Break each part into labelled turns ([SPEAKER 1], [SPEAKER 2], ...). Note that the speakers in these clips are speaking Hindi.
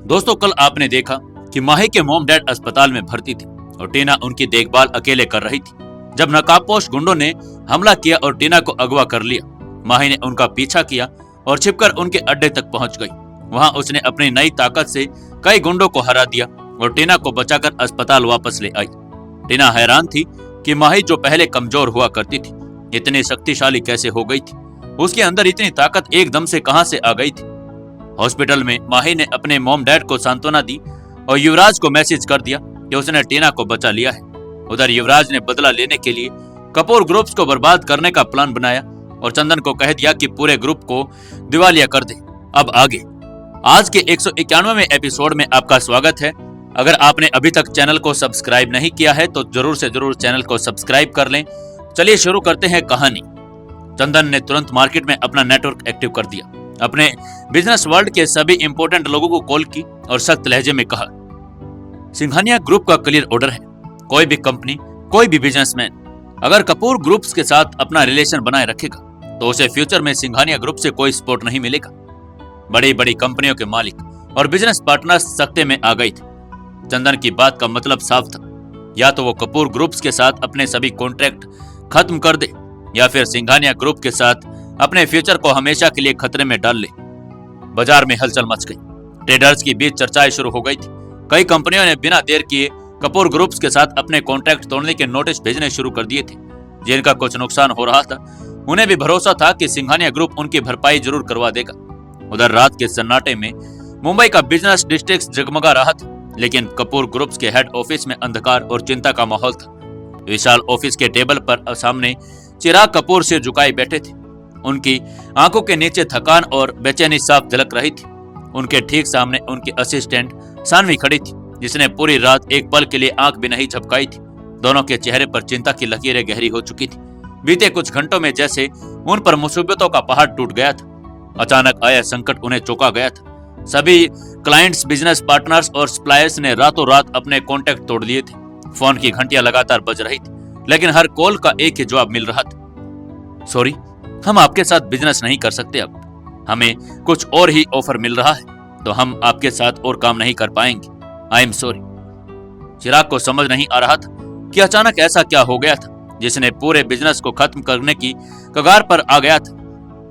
[SPEAKER 1] दोस्तों, कल आपने देखा कि माही के मॉम डैड अस्पताल में भर्ती थी और टीना उनकी देखभाल अकेले कर रही थी। जब नकाबपोश गुंडों ने हमला किया और टीना को अगवा कर लिया, माही ने उनका पीछा किया और छिपकर उनके अड्डे तक पहुंच गई। वहां उसने अपनी नई ताकत से कई गुंडों को हरा दिया और टीना को बचाकर अस्पताल वापस ले आई। टीना हैरान थी कि माही जो पहले कमजोर हुआ करती थी, इतनी शक्तिशाली कैसे हो गई थी। उसके अंदर इतनी ताकत एकदम से कहां से आ गई थी। हॉस्पिटल में माही ने अपने मॉम डैड को सांत्वना दी और युवराज को मैसेज कर दिया कि उसने टीना को बचा लिया है। उधर युवराज ने बदला लेने के लिए कपूर ग्रुप्स को बर्बाद करने का प्लान बनाया और चंदन को कह दिया कि पूरे ग्रुप को दिवालिया कर दे। अब आगे आज के 191वें एपिसोड में आपका स्वागत है। अगर आपने अभी तक चैनल को सब्सक्राइब नहीं किया है तो जरूर से जरूर चैनल को सब्सक्राइब कर लें। चलिए शुरू करते हैं कहानी। चंदन ने तुरंत मार्केट में अपना नेटवर्क एक्टिव कर दिया। अपने बिजनेस वर्ल्ड के सभी इंपॉर्टेंट लोगों को कॉल की और सख्त लहजे में कहा, सिंघानिया ग्रुप का क्लियर ऑर्डर है। कोई भी कंपनी, कोई भी बिजनेसमैन अगर कपूर ग्रुप्स के साथ अपना रिलेशन बनाए रखेगा तो उसे फ्यूचर में सिंघानिया ग्रुप से कोई सपोर्ट नहीं मिलेगा। बड़ी बड़ी कंपनियों के मालिक और बिजनेस पार्टनर्स सख्ते में आ गए थे। चंदन की बात का मतलब साफ था, या तो वो कपूर ग्रुप्स के साथ अपने सभी कॉन्ट्रैक्ट खत्म कर दे या फिर सिंघानिया ग्रुप के साथ अपने फ्यूचर को हमेशा के लिए खतरे में डाल ले। बाजार में हलचल मच गई। ट्रेडर्स की बीच चर्चाएं शुरू हो गई थी। कई कंपनियों ने बिना देर किए कपूर ग्रुप्स के साथ अपने कॉन्ट्रैक्ट तोड़ने के नोटिस भेजने शुरू कर दिए थे। जिनका कुछ नुकसान हो रहा था उन्हें भी भरोसा था कि सिंघानिया ग्रुप उनकी भरपाई जरूर करवा देगा। उधर रात के सन्नाटे में मुंबई का बिजनेस डिस्ट्रिक्ट जगमगा रहा था, लेकिन कपूर ग्रुप्स के हेड ऑफिस में अंधकार और चिंता का माहौल था। विशाल ऑफिस के टेबल पर सामने चिराग कपूर सिर झुकाए बैठे थे। उनकी आंखों के नीचे थकान और बेचैनी साफ झलक रही थी। उनके ठीक सामने उनकी असिस्टेंट सानवी खड़ी थी, जिसने पूरी रात एक पल के लिए आंख भी नहीं झपकाई थी। दोनों के चेहरे पर चिंता की लकीरें गहरी हो चुकी थी। बीते कुछ घंटों में जैसे उन पर मुसीबतों का पहाड़ टूट गया था। अचानक आया संकट उन्हें चौंका गया था। सभी क्लाइंट्स, बिजनेस पार्टनर्स और सप्लायर्स ने रातों रात अपने कॉन्टैक्ट तोड़ लिए थे। फोन की घंटियां लगातार बज रही थी, लेकिन हर कॉल का एक ही जवाब मिल रहा था, सॉरी, हम आपके साथ बिजनेस नहीं कर सकते। अब हमें कुछ और ही ऑफर मिल रहा है, तो हम आपके साथ और काम नहीं कर पाएंगे। I am sorry. चिराग को समझ नहीं आ रहा था कि अचानक ऐसा क्या हो गया था जिसने पूरे बिजनेस को खत्म करने की कगार पर आ गया था।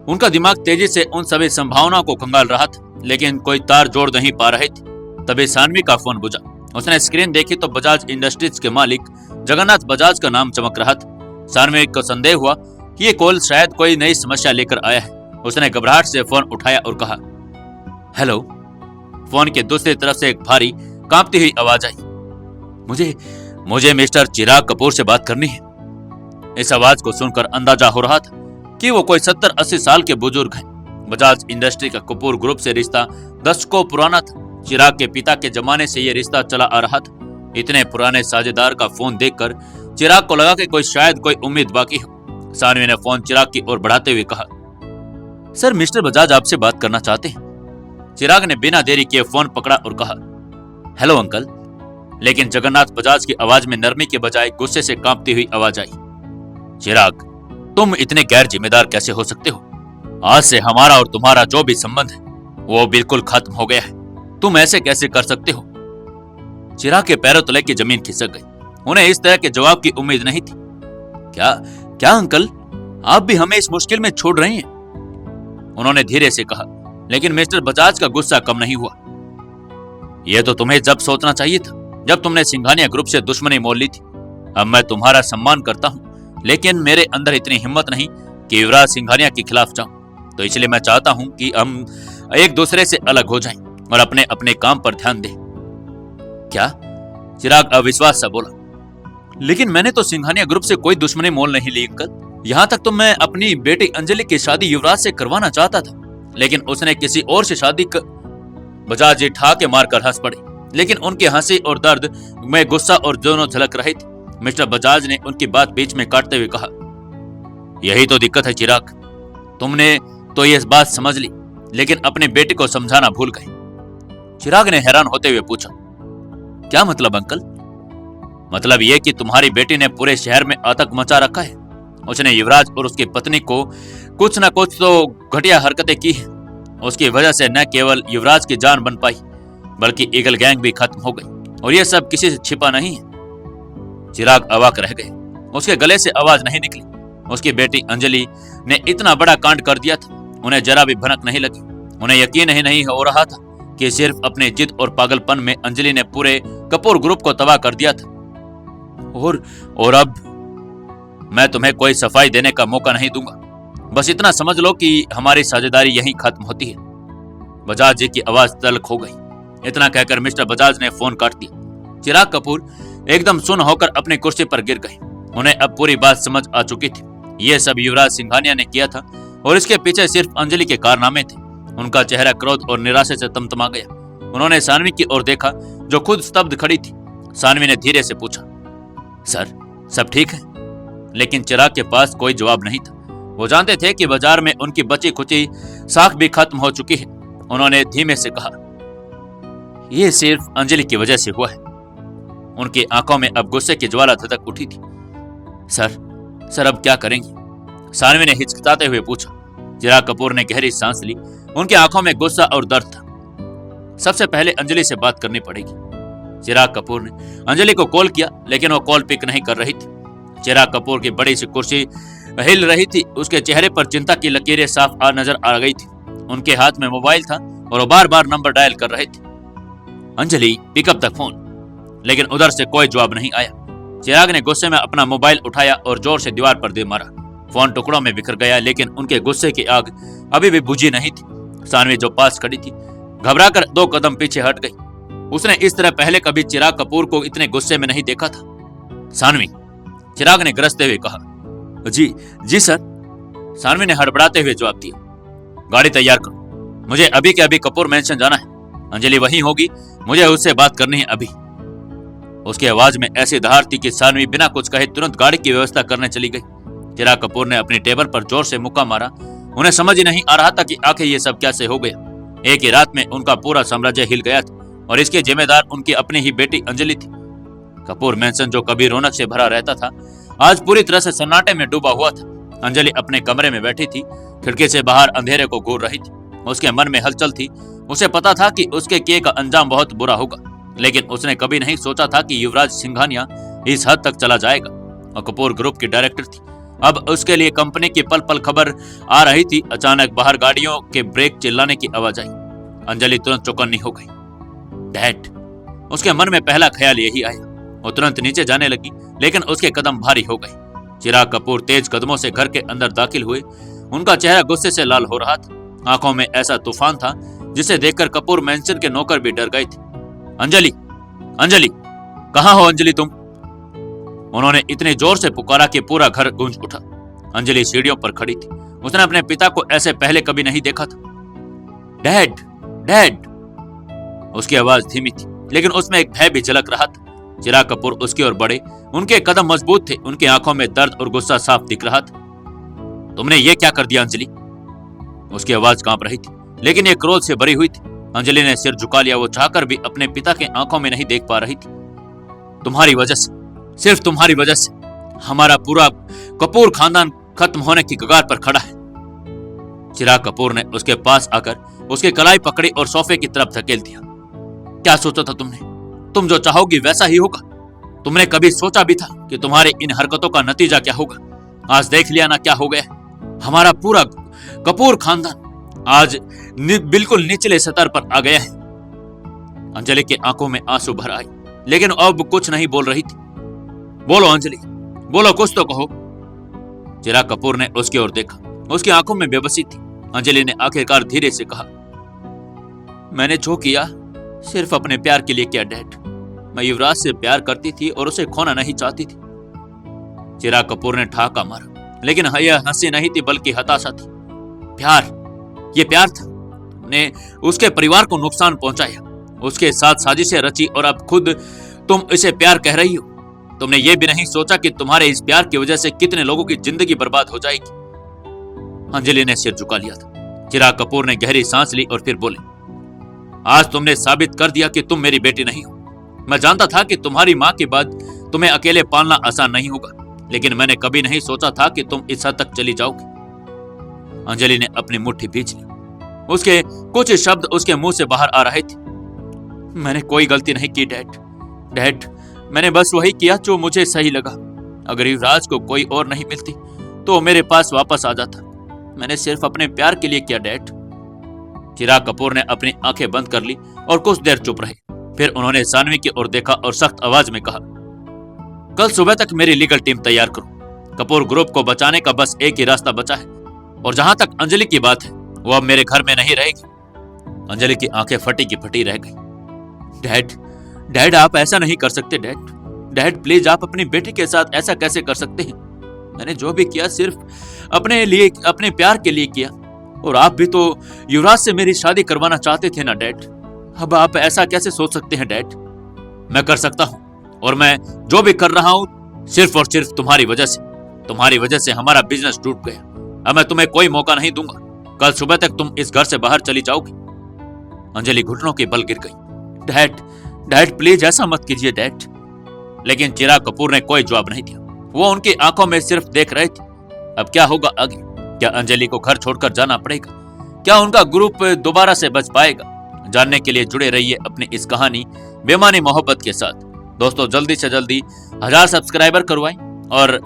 [SPEAKER 1] उनका दिमाग तेजी से उन सभी संभावनाओं को खंगाल रहा था, लेकिन कोई तार जोड़ नहीं पा रहे थे। तभी सानवी का फोन बुझा। उसने स्क्रीन देखी तो बजाज इंडस्ट्रीज के मालिक जगन्नाथ बजाज का नाम चमक रहा था। सानवी को संदेह हुआ कि ये कॉल शायद कोई नई समस्या लेकर आया है। उसने घबराहट से फोन उठाया और कहा, हेलो। फोन के दूसरी तरफ से एक भारी कांपती हुई आवाज आई, मुझे मिस्टर चिराग कपूर से बात करनी है। इस आवाज को सुनकर अंदाजा हो रहा था कि वो कोई 70-80 साल के बुजुर्ग हैं। बजाज इंडस्ट्री का कपूर ग्रुप से रिश्ता दशकों पुराना था। चिराग के पिता के जमाने से ये रिश्ता चला आ रहा था। इतने पुराने साझेदार का फोन देखकर चिराग को लगा कि शायद कोई उम्मीद बाकी हो। सानवी ने फोन चिराग की ओर बढ़ाते हुए कहा, सर, मिस्टर बजाज आपसे बात करना चाहते हैं। चिराग ने बिना देरी किए फोन पकड़ा और कहा, हेलो अंकल। लेकिन जगन्नाथ बजाज की आवाज में नरमी के बजाय गुस्से से कांपती हुई आवाज आई, चिराग, तुम इतने गैर जिम्मेदार कैसे हो सकते हो? आज से हमारा और तुम्हारा जो भी संबंध है वो बिल्कुल खत्म हो गया है। तुम ऐसे कैसे कर सकते हो? चिराग के पैरों तले की जमीन खिसक गई। उन्हें इस तरह के जवाब की उम्मीद नहीं थी। क्या अंकल, आप भी हमें इस मुश्किल में छोड़ रहे हैं? उन्होंने धीरे से कहा, लेकिन मिस्टर बजाज का गुस्सा कम नहीं हुआ। यह तो तुम्हें जब सोचना चाहिए था जब तुमने सिंघानिया ग्रुप से दुश्मनी मोल ली थी। अब मैं तुम्हारा सम्मान करता हूं, लेकिन मेरे अंदर इतनी हिम्मत नहीं कि युवराज सिंघानिया के खिलाफ जाऊं। तो इसलिए मैं चाहता हूं कि हम एक दूसरे से अलग हो जाएं और अपने अपने काम पर ध्यान दें। क्या? चिराग अविश्वास सा बोला, लेकिन मैंने तो सिंघानिया ग्रुप से कोई दुश्मनी मोल नहीं ली अंकल। यहाँ तक तो मैं अपनी बेटी अंजलि की शादी युवराज से करवाना चाहता था, लेकिन उसने किसी और से शादी बजाज जी ठाके मारकर हंस पड़े, लेकिन उनकी हंसी और दर्द में गुस्सा और दोनों झलक रहे थे। मिस्टर बजाज ने उनकी बात बीच में काटते हुए कहा, यही तो दिक्कत है चिराग, तुमने तो ये बात समझ ली, लेकिन अपनी बेटी को समझाना भूल गए। चिराग ने हैरान होते हुए पूछा, क्या मतलब अंकल? मतलब यह कि तुम्हारी बेटी ने पूरे शहर में आतंक मचा रखा है। उसने युवराज और उसकी पत्नी को कुछ न कुछ तो घटिया हरकतें की हैं। उसकी वजह से न केवल युवराज की जान बन पाई, बल्कि ईगल गैंग भी खत्म हो गई और यह सब किसी से छिपा नहीं है। चिराग अवाक रह गए। उसके गले से आवाज नहीं निकली। उसकी बेटी अंजलि ने इतना बड़ा कांड कर दिया था, उन्हें जरा भी भनक नहीं लगी। उन्हें यकीन ही नहीं हो रहा था कि सिर्फ अपने जिद और पागलपन में अंजलि ने पूरे कपूर ग्रुप को तबाह कर दिया था। और अब मैं तुम्हें कोई सफाई देने का मौका नहीं दूंगा। बस इतना समझ लो कि हमारी साझेदारी यहीं खत्म होती है। बजाज जी की आवाज तल्ख हो गई। इतना कहकर मिस्टर बजाज ने फोन काट दिया। चिराग कपूर एकदम सुन्न होकर अपनी कुर्सी पर गिर गए। उन्हें अब पूरी बात समझ आ चुकी थी। यह सब युवराज सिंघानिया ने किया था और इसके पीछे सिर्फ अंजलि के कारनामे थे। उनका चेहरा क्रोध और निराशा से तमतमा गया। उन्होंने सानवी की ओर देखा जो खुद स्तब्ध खड़ी थी। सानवी ने धीरे से पूछा, सर सब ठीक है? लेकिन चिराग के पास कोई जवाब नहीं था। वो जानते थे कि बाजार में उनकी बची खुची साख भी खत्म हो चुकी है। उन्होंने धीमे से कहा, यह सिर्फ अंजलि की वजह से हुआ है। उनकी आंखों में अब गुस्से की ज्वाला धधक उठी थी। सर अब क्या करेंगे? सानवी ने हिचकिचाते हुए पूछा। चिराग कपूर ने गहरी सांस ली। उनकी आंखों में गुस्सा और दर्द था। सबसे पहले अंजलि से बात करनी पड़ेगी। चिराग कपूर ने अंजलि को कॉल किया, लेकिन वो कॉल पिक नहीं कर रही थी। चिराग कपूर की बड़ी सी कुर्सी हिल रही थी। उसके चेहरे पर चिंता की लकीरें साफ नजर आ गई थी। उनके हाथ में मोबाइल था और वो बार बार नंबर डायल कर रहे थे। Anjali pick up the phone. लेकिन उधर से कोई जवाब नहीं आया। चिराग ने गुस्से में अपना मोबाइल उठाया और जोर से दीवार पर दे मारा। फोन टुकड़ों में बिखर गया, लेकिन उनके गुस्से की आग अभी भी बुझी नहीं थी। सानवी जो पास खड़ी थी घबराकर 2 कदम पीछे हट गई। उसने इस तरह पहले कभी चिराग कपूर को इतने गुस्से में नहीं देखा था। सानवी, चिराग ने गरजते हुए कहा। जी सर, सानवी ने हड़बड़ाते हुए जवाब दिया। गाड़ी तैयार करो, मुझे अभी के अभी कपूर मैंशन जाना है। अंजलि वहीं होगी, मुझे उससे बात करनी है अभी। उसकी आवाज में ऐसी दहाड़ थी कि सानवी बिना कुछ कहे तुरंत गाड़ी की व्यवस्था करने चली गई। चिराग कपूर ने अपनी टेबल पर जोर से मुक्का मारा। उन्हें समझ ही नहीं आ रहा था कि आखिर ये सब कैसे हो गया। एक ही रात में उनका पूरा साम्राज्य हिल गया था और इसके जिम्मेदार उनकी अपनी ही बेटी अंजलि थी। कपूर मैंशन जो कभी रौनक से भरा रहता था, आज पूरी तरह से सन्नाटे में डूबा हुआ था। अंजलि अपने कमरे में बैठी थी। खिड़की से बाहर अंधेरे को घूर रही थी। उसके मन में हलचल थी। उसे पता था कि उसके किए का अंजाम बहुत बुरा होगा, लेकिन उसने कभी नहीं सोचा था कि युवराज सिंघानिया इस हद तक चला जाएगा। और कपूर ग्रुप की डायरेक्टर थी। अब उसके लिए कंपनी की पल पल खबर आ रही थी। अचानक बाहर गाड़ियों के ब्रेक चिल्लाने की आवाज आई। अंजलि तुरंत चौकन्नी हो गई। डैड, उसके मन में पहला ख्याल यही आया। वो तुरंत नीचे जाने लगी, लेकिन उसके कदम भारी हो गए। चिराग कपूर तेज कदमों से घर के अंदर दाखिल हुए। उनका चेहरा गुस्से से लाल हो रहा था। आंखों में ऐसा तूफान था जिसे देखकर कपूर मैंशन के नौकर भी डर गए थे। अंजलि, अंजलि, कहां हो अंजलि तुम? उन्होंने इतने जोर से पुकारा कि पूरा घर गूंज उठा। अंजलि सीढ़ियों पर खड़ी थी। उसने अपने पिता को ऐसे पहले कभी नहीं देखा था। Dad, dad. उसकी आवाज धीमी थी, लेकिन उसमें एक भय भी झलक रहा था। चिराग कपूर उसकी ओर बढ़े। उनके कदम मजबूत थे। उनकी आंखों में दर्द और गुस्सा साफ दिख रहा था। तुमने ये क्या कर दिया अंजलि? उसकी आवाज कांप रही थी, लेकिन ये क्रोध से भरी हुई थी। अंजलि ने सिर झुका लिया। वो चाहकर भी अपने पिता के आंखों में नहीं देख पा रही थी। तुम्हारी वजह से, सिर्फ तुम्हारी वजह से हमारा पूरा कपूर खानदान खत्म होने की कगार पर खड़ा है। चिराग कपूर ने उसके पास आकर उसकी कलाई पकड़ी और सोफे की तरफ धकेल दिया। क्या सोचा था तुमने? तुम जो चाहोगी वैसा ही होगा। तुमने कभी सोचा भी था कि तुम्हारी इन हरकतों का नतीजा क्या होगा? आज देख लिया ना क्या हो गया। हमारा पूरा कपूर खानदान आज बिल्कुल निचले स्तर पर आ गया है। अंजलि की आंखों में आंसू भर आए, लेकिन अब कुछ नहीं बोल रही थी। बोलो अंजलि, बोलो, कुछ तो कहो। चिराग कपूर ने उसकी ओर देखा। उसकी आंखों में बेबसी थी। अंजलि ने आखिरकार धीरे से कहा, मैंने जो किया सिर्फ अपने प्यार के लिए किया डैड। मैं युवराज से प्यार करती थी और उसे खोना नहीं चाहती थी। चिराग कपूर ने ठहाका मारा, लेकिन यह हंसी नहीं थी बल्कि हताशा थी। प्यार, ये प्यार था। तुमने उसके परिवार को नुकसान पहुंचाया, उसके साथ साजिशें रची और अब खुद तुम इसे प्यार कह रही हो। तुमने ये भी नहीं सोचा कि तुम्हारे इस प्यार की वजह से कितने लोगों की जिंदगी बर्बाद हो जाएगी। अंजलि ने सिर झुका लिया था। चिराग कपूर ने गहरी सांस ली और फिर बोले, आज तुमने साबित कर दिया कि तुम मेरी बेटी नहीं हो। मैं जानता था कि तुम्हारी मां के बाद तुम्हें अकेले पालना आसान नहीं होगा, लेकिन मैंने कभी नहीं सोचा था कि तुम इस हद तक चली जाओगी। अंजलि ने अपनी मुट्ठी भींच ली। उसके कुछ शब्द उसके मुंह से बाहर आ रहे थे। मैंने कोई गलती नहीं की डैड। डैड, मैंने बस वही किया जो मुझे सही लगा। अगर युवराज को कोई और नहीं मिलती तो वो मेरे पास वापस आ जाता। मैंने सिर्फ अपने प्यार के लिए किया डैड। चिराग कपूर ने अपनी आंखें बंद कर ली और कुछ देर चुप रहे। फिर उन्होंने सानवी की ओर देखा और सख्त आवाज में कहा, कल सुबह तक मेरी लीगल टीम तैयार करो। कपूर ग्रुप को बचाने का बस एक ही रास्ता बचा है, और जहां तक अंजलि की बात है, वो अब मेरे घर में नहीं रहेगी। अंजलि की आंखें फटी की फटी रह गई। डैड, डैड आप ऐसा नहीं कर सकते डैड। डैड प्लीज, आप अपनी बेटी के साथ ऐसा कैसे कर सकते हैं? मैंने जो भी किया सिर्फ अपने लिए, अपने प्यार के लिए किया। और आप भी तो युवराज से मेरी शादी करवाना चाहते थे ना डैड। अब आप ऐसा कैसे सोच सकते हैं डैड? मैं कर सकता हूं, और मैं जो भी कर रहा हूं सिर्फ और सिर्फ तुम्हारी वजह से। तुम्हारी वजह से हमारा बिजनेस टूट गया। अब मैं तुम्हें कोई मौका नहीं दूंगा। कल सुबह तक तुम इस घर से बाहर चली जाओगी। अंजलि घुटनों के बल गिर गई। डैड, डैड प्लीज ऐसा मत कीजिए डैड। लेकिन चिराग कपूर ने कोई जवाब नहीं दिया। वो उनकी आंखों में सिर्फ देख रहे थे। अब क्या होगा आगे? क्या अंजलि को घर छोड़कर जाना पड़ेगा? क्या उनका ग्रुप दोबारा से बच पाएगा? जानने के लिए जुड़े रहिए अपनी इस कहानी बेमानी मोहब्बत के साथ। दोस्तों जल्दी से जल्दी 1000 सब्सक्राइबर करवाएं, और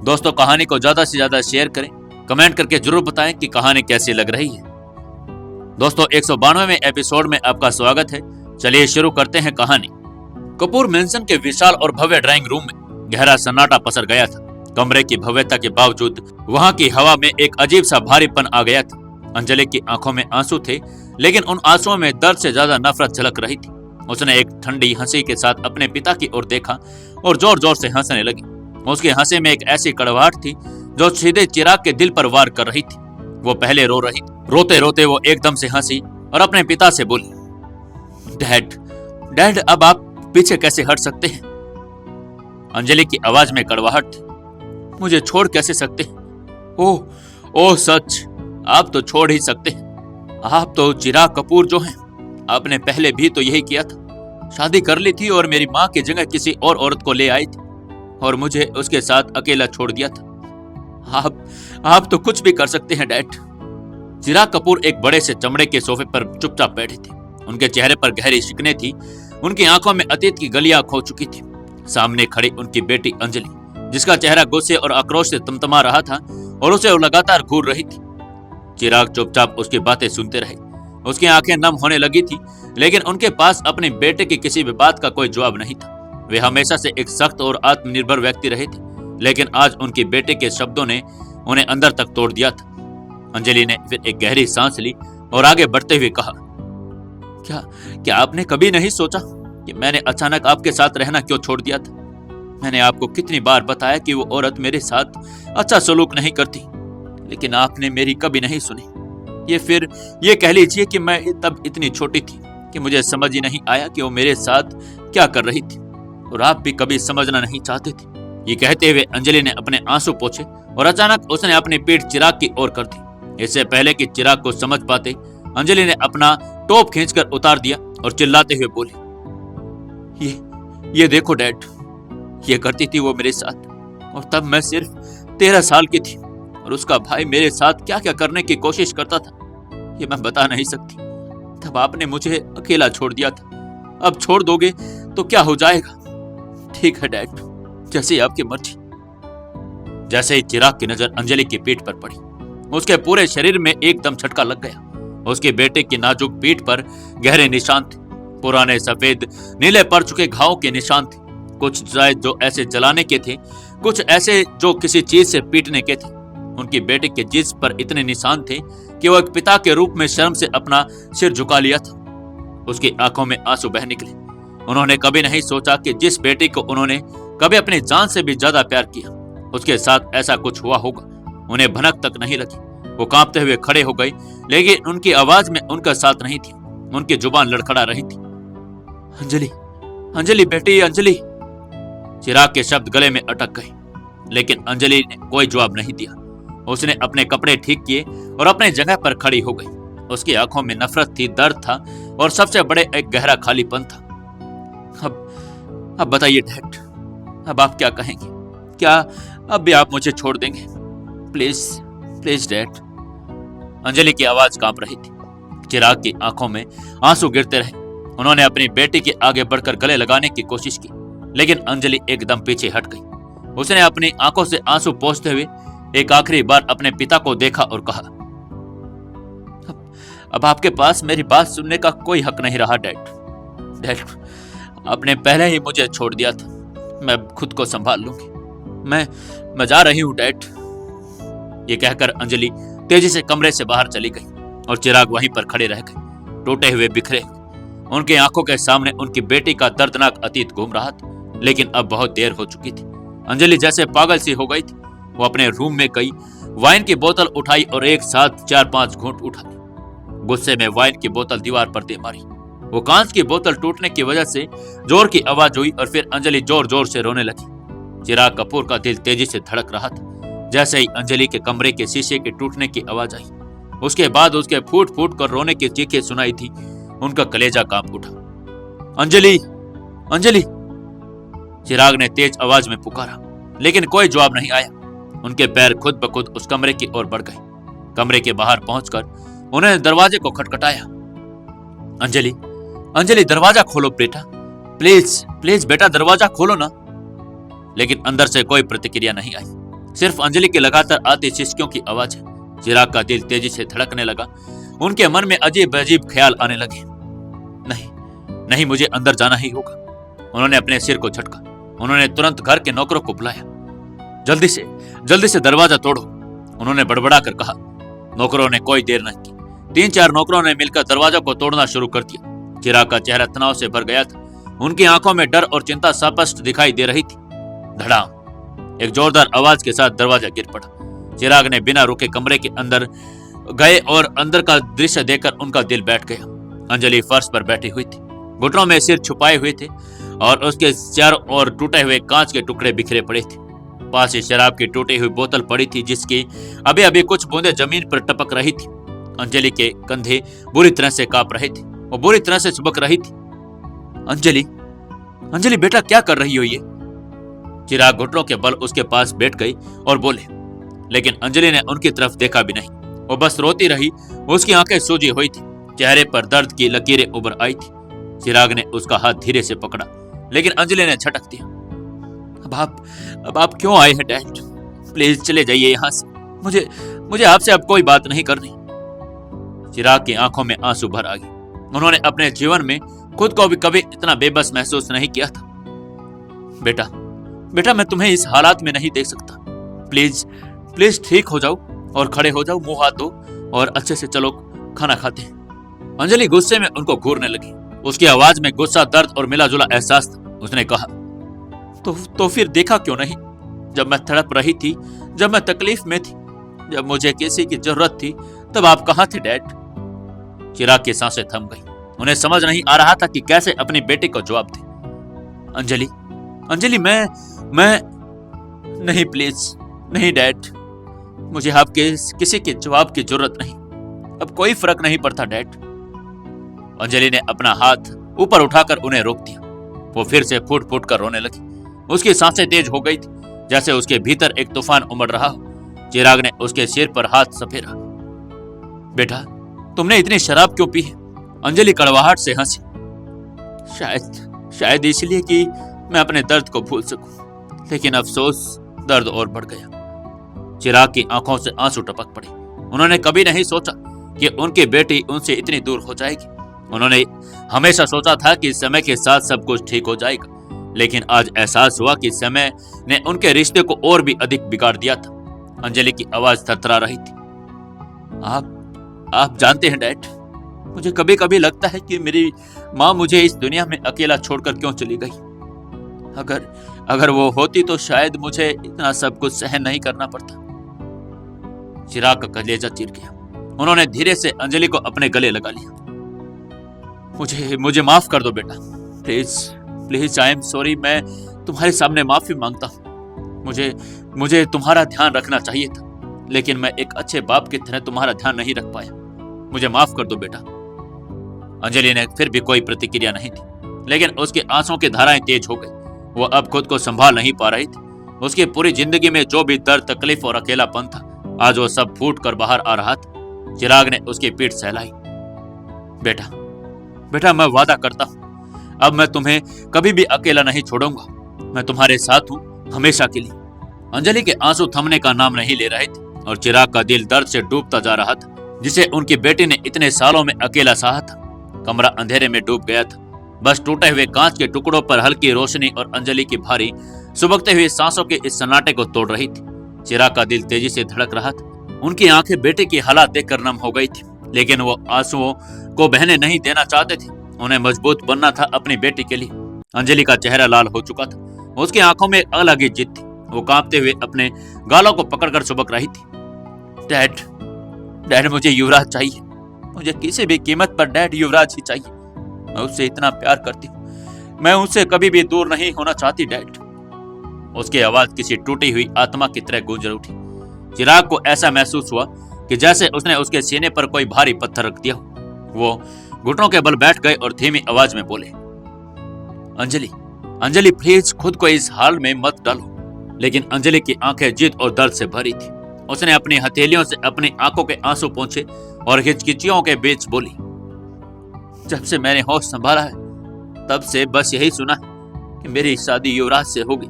[SPEAKER 1] दोस्तों कहानी को ज्यादा से ज्यादा शेयर करें। कमेंट करके जरूर बताएं कि कहानी कैसी लग रही है। दोस्तों 192वें एपिसोड में आपका स्वागत है। चलिए शुरू करते हैं कहानी। कपूर मेंशन के विशाल और भव्य ड्राइंग रूम में गहरा सन्नाटा पसर गया था। कमरे की भव्यता के बावजूद वहां की हवा में एक अजीब सा भारीपन आ गया था। अंजलि की आंखों में आंसू थे, लेकिन उन आंसुओं में दर्द से ज्यादा नफरत झलक रही थी। उसने एक ठंडी हंसी के साथ अपने पिता की ओर देखा और जोर जोर से हंसने लगी। उसके हंसी में एक ऐसी कड़वाहट थी जो सीधे चिराग के दिल पर वार कर रही थी। वो पहले रो रही थी। रोते रोते वो एकदम से हंसी और अपने पिता से बोली, डैड, डैड अब आप पीछे कैसे हट सकते हैं? अंजलि की आवाज में कड़वाहट थी। मुझे छोड़ कैसे सकते हैं? ओह सच, आप तो छोड़ ही सकते हैं। आप तो चिराग कपूर जो हैं, आपने पहले भी तो यही किया था। शादी कर ली थी और मेरी माँ की जगह किसी और औरत को ले आई थी, और मुझे उसके साथ अकेला छोड़ दिया था। आप तो कुछ भी कर सकते हैं डैड। चिराग कपूर एक बड़े से चमड़े के सोफे पर चुपचाप बैठे थे। उनके चेहरे पर गहरी शिकने थी। उनकी आंखों में अतीत की गलियां खो चुकी थी। सामने खड़ी उनकी बेटी अंजलि, जिसका चेहरा गुस्से और आक्रोश से तमतमा रहा था और उसे लगातार घूर रही थी। चिराग चुपचाप उसकी बातें सुनते रहे। उसकी आंखें नम होने लगी थी, लेकिन उनके पास अपने बेटे की किसी भी बात का कोई जवाब नहीं था। वे हमेशा से एक सख्त और आत्मनिर्भर व्यक्ति रहे थे, लेकिन आज उनकी बेटे के शब्दों ने उन्हें अंदर तक तोड़ दिया था। अंजलि ने फिर एक गहरी सांस ली और आगे बढ़ते हुए कहा, क्या आपने कभी नहीं सोचा कि मैंने अचानक आपके साथ रहना क्यों छोड़ दिया था? मैंने आपको कितनी बार बताया कि वो औरत मेरे साथ अच्छा सलूक नहीं करती, लेकिन आपने मेरी कभी नहीं सुनी। ये कह लीजिए कि मैं तब इतनी छोटी थी कि मुझे समझ ही नहीं आया कि वो मेरे साथ क्या कर रही थी, और आप भी कभी समझना नहीं चाहते थे। ये कहते हुए अंजलि ने अपने आंसू पोंछे और अचानक उसने अपनी पीठ चिराग की ओर कर दी। इससे पहले कि चिराग को समझ पाते, अंजलि ने अपना टॉप खींचकर उतार दिया और चिल्लाते हुए बोली, ये देखो डैड, ये करती थी वो मेरे साथ, और तब मैं सिर्फ 13 साल की थी, और उसका भाई मेरे साथ क्या क्या करने की कोशिश करता था ये मैं बता नहीं सकती। तब आपने मुझे अकेला छोड़ दिया था, अब छोड़ दोगे तो क्या हो जाएगा? ठीक है डैड, जैसे आपकी मर्जी। जैसे ही चिराग की नजर अंजलि की पीठ पर पड़ी, उसके पूरे शरीर में एकदम झटका लग गया। उसके बेटे की नाजुक पीठ पर गहरे निशान थे, पुराने सफेद नीले पड़ चुके घावों के निशान थे। कुछ शायद जो ऐसे जलाने के थे, कुछ ऐसे जो किसी चीज से पीटने के थे। उनकी बेटे के जिस्म पर इतने निशान थे कि वो एक पिता के रूप में शर्म से अपना सिर झुका लिया था। उसकी आंखों में आंसू बह निकले। उन्होंने कभी नहीं सोचा कि जिस बेटी को उन्होंने कभी अपनी जान से भी ज्यादा प्यार किया, उसके साथ ऐसा कुछ हुआ होगा। उन्हें भनक तक नहीं लगी। वो कांपते हुए खड़े हो गई, लेकिन उनकी आवाज में उनका साथ नहीं थी। उनकी जुबान लड़खड़ा रही थी। अंजलि, अंजलि बेटी, अंजलि। चिराग के शब्द गले में अटक गए, लेकिन अंजलि ने कोई जवाब नहीं दिया। उसने अपने कपड़े ठीक किए और अपने जगह पर खड़ी हो गई। उसकी आंखों में नफरत थी, दर्द था, और सबसे बड़े एक गहरा खालीपन था। अब बताइए डैड, अब आप क्या कहेंगे? क्या अब भी आप मुझे छोड़ देंगे? Please please dad. अंजलि की आवाज कांप रही थी। चिराग की आंखों में आंसू गिरते रहे। उन्होंने अपनी बेटी के आगे बढ़कर गले लगाने की कोशिश की, लेकिन अंजलि एकदम पीछे हट गई। उसने अपनी आंखों से आंसू पोंछते हुए एक आखिरी बार अपने पिता को देखा और कहा, अब आपके पास मेरी बात सुनने का कोई हक नहीं रहा डैड। डैड, आपने पहले ही मुझे छोड़ दिया था, मैं खुद को संभाल लूंगी। मैं जा रही हूं डैड। ये कहकर अंजलि तेजी से कमरे से बाहर चली गई और चिराग वहीं पर खड़े रह गए, टूटे हुए, बिखरे हुए। उनकी आंखों के सामने उनकी बेटी का दर्दनाक अतीत घूम रहा था, लेकिन अब बहुत देर हो चुकी थी। अंजलि जैसे पागल सी हो गई थी। वो अपने रूम में गई, वाइन की बोतल उठाई और एक साथ 4-5 घूंट उठा ली। गुस्से में वाइन की बोतल दीवार पर दे मारी। वो कांच की बोतल टूटने की वजह से जोर की आवाज हुई और फिर अंजलि जोर जोर से रोने लगी। चिराग कपूर का दिल तेजी से धड़क रहा था। जैसे ही अंजलि के कमरे के शीशे के टूटने की आवाज आई, उसके बाद उसके फूट फूट कर रोने की चीखें सुनाई थी। उनका कलेजा कांप उठा। अंजलि, अंजलि! चिराग ने तेज आवाज में पुकारा, लेकिन कोई जवाब नहीं आया। उनके पैर खुद ब खुद उस कमरे की ओर बढ़ गए। कमरे के बाहर पहुंचकर उन्होंने दरवाजे को खटखटाया। अंजलि, अंजलि, दरवाजा खोलो बेटा, प्लीज प्लीज बेटा, दरवाजा खोलो ना। लेकिन अंदर से कोई प्रतिक्रिया नहीं आई, सिर्फ अंजलि की लगातार आती सिसकियों की आवाज है। चिराग का दिल तेजी से धड़कने लगा। उनके मन में अजीब अजीब ख्याल आने लगे। नहीं नहीं, मुझे अंदर जाना ही होगा। उन्होंने अपने सिर को झटका। उन्होंने तुरंत घर के नौकरों को बुलाया। जल्दी से दरवाजा तोड़ो, उन्होंने बड़बड़ा कर कहा। नौकरों ने कोई देर नहीं की। 3-4 नौकरों ने मिलकर दरवाजा को तोड़ना शुरू कर दिया। चिराग का चेहरा तनाव से भर गया था। उनकी आंखों में डर और चिंता स्पष्ट दिखाई दे रही थी। धड़ाम, एक जोरदार आवाज के साथ दरवाजा गिर पड़ा। चिराग ने बिना रुके कमरे के अंदर गए और अंदर का दृश्य देखकर उनका दिल बैठ गया। अंजलि फर्श पर बैठी हुई थी, घुटनों में सिर छुपाए हुए थे और उसके चारों ओर टूटे हुए कांच के टुकड़े बिखरे पड़े थे। पास ही शराब की टूटी हुई बोतल पड़ी थी, जिसकी अभी अभी कुछ बूंदें जमीन पर टपक रही थी। अंजलि के कंधे बुरी तरह से कांप रहे थे, वो बुरी तरह से चिपक रही थी। अंजलि, अंजलि बेटा, क्या कर रही हो ये? चिराग घुटनों के बल उसके पास बैठ गई और बोले, लेकिन अंजलि ने उनकी तरफ देखा भी नहीं। वो बस रोती रही। उसकी आंखें सूजी हुई थी, चेहरे पर दर्द की लकीरें उभर आई थी। चिराग ने उसका हाथ धीरे से पकड़ा, लेकिन अंजलि ने झटक दिया। अब आप क्यों आए हैं डैड? प्लीज चले जाइए यहाँ से। मुझे आपसे अब कोई बात नहीं करनी। चिराग की आंखों में आंसू भर आ गए। उन्होंने अपने जीवन में खुद को भी कभी इतना बेबस महसूस नहीं किया था। बेटा, मैं तुम्हें इस हालात में नहीं देख सकता। प्लीज ठीक हो जाओ और खड़े हो जाओ, मुंह हाथ धो और अच्छे से चलो, खाना खाते हैं। अंजलि गुस्से में उनको घूरने लगी। उसकी आवाज में गुस्सा, दर्द और मिला जुला एहसास था। उसने कहा, तो फिर देखा क्यों नहीं? जब मैं तड़प रही थी, जब मैं तकलीफ में थी, जब मुझे किसी की जरूरत थी, तब आप कहाँ थे डैड? चिराग की सांसें थम गई। उन्हें समझ नहीं आ रहा था कि कैसे अपनी बेटी को जवाब दे। अंजलि, मैं नहीं, प्लीज नहीं डैड, मुझे आपके किसी के जवाब की जरूरत नहीं। अब कोई फर्क नहीं पड़ता डैड। अंजलि ने अपना हाथ ऊपर उठाकर उन्हें रोक दिया। वो फिर से फूट फूट कर रोने लगी। उसकी सांसें तेज हो गई थी, जैसे उसके भीतर एक तूफान उमड़ रहा हो। चिराग ने उसके सिर पर हाथ सफेरा। बेटा, तुमने इतनी शराब क्यों पी है? अंजलि कड़वाहट से हंसी। शायद इसलिए कि मैं अपने दर्द को भूल सकूं, लेकिन अफसोस, दर्द और बढ़ गया। चिराग की आंखों से आंसू टपक पड़े। उन्होंने कभी नहीं सोचा कि उनकी बेटी उनसे इतनी दूर हो जाएगी। उन्होंने हमेशा सोचा था कि समय के साथ सब कुछ ठीक हो जाएगा, लेकिन आज एहसास हुआ कि समय ने उनके रिश्ते को और भी अधिक बिगाड़ दिया था। अंजलि की आवाज थरथरा रही थी। आप जानते हैं डैड, मुझे कभी कभी लगता है कि मेरी माँ मुझे इस दुनिया में अकेला छोड़कर क्यों चली गई। अगर वो होती तो शायद मुझे इतना सब कुछ सहन नहीं करना पड़ता। चिराग का कलेजा चीर गया। उन्होंने धीरे से अंजलि को अपने गले लगा लिया। मुझे माफ कर दो बेटा, प्लीज आई एम सॉरी। मैं तुम्हारे सामने माफी मांगता हूँ। मुझे तुम्हारा ध्यान रखना चाहिए था, लेकिन मैं एक अच्छे बाप की तरह तुम्हारा ध्यान नहीं रख पाया। मुझे माफ कर दो बेटा। अंजलि ने फिर भी कोई प्रतिक्रिया नहीं थी, लेकिन उसके आंसुओं की धाराएं तेज हो गई। वो अब खुद को संभाल नहीं पा रही थी। उसकी पूरी जिंदगी में जो भी दर्द, तकलीफ और अकेलापन था, आज वो सब फूट कर बाहर आ रहा था। चिराग ने उसकी पीठ सहलाई। बेटा मैं वादा करता हूँ अब मैं तुम्हें कभी भी अकेला नहीं छोड़ूंगा। मैं तुम्हारे साथ हूँ हमेशा के लिए। अंजलि के आंसू थमने का नाम नहीं ले रहे थे और चिराग का दिल दर्द से डूबता जा रहा था, जिसे उनकी बेटी ने इतने सालों में अकेला सहा था। कमरा अंधेरे में डूब गया था। बस टूटे हुए कांच के टुकड़ों पर हल्की रोशनी और अंजलि की भारी सुबकते हुए सांसों के इस सन्नाटे को तोड़ रही थी। चिराग का दिल तेजी से धड़क रहा था। उनकी आंखें बेटे की हालात देखकर नम हो गई थी, लेकिन वो आंसुओं को बहने नहीं देना चाहते थे। उन्हें मजबूत बनना था अपनी बेटी के लिए। अंजलि का चेहरा लाल हो चुका था। उसकी आंखों में अलग ही जिद थी। वो कांपते हुए अपने गालों को पकड़कर सुबक रही थी। डैड, डैड मुझे युवराज चाहिए। मुझे किसी भी कीमत पर डैड युवराज ही चाहिए। मैं उससे इतना प्यार करती हूँ। मैं उससे कभी भी दूर नहीं होना चाहती डैड। उसकी आवाज किसी टूटी हुई आत्मा की तरह गूंज उठी। चिराग को ऐसा महसूस हुआ कि जैसे उसने उसके सीने पर कोई भारी पत्थर रख दिया। वो घुटनों के बल बैठ गए और धीमी आवाज में बोले, अंजलि, अंजलि प्लीज खुद को इस हाल में मत डालो। लेकिन अंजलि की आंखें जिद और दर्द से भरी थी। उसने अपनी हथेलियों से अपनी आंखों के आंसू पोंछे और हिचकिचियों के बीच बोली, जब से मैंने होश संभाला है तब से बस यही सुना है कि मेरी शादी युवराज से होगी।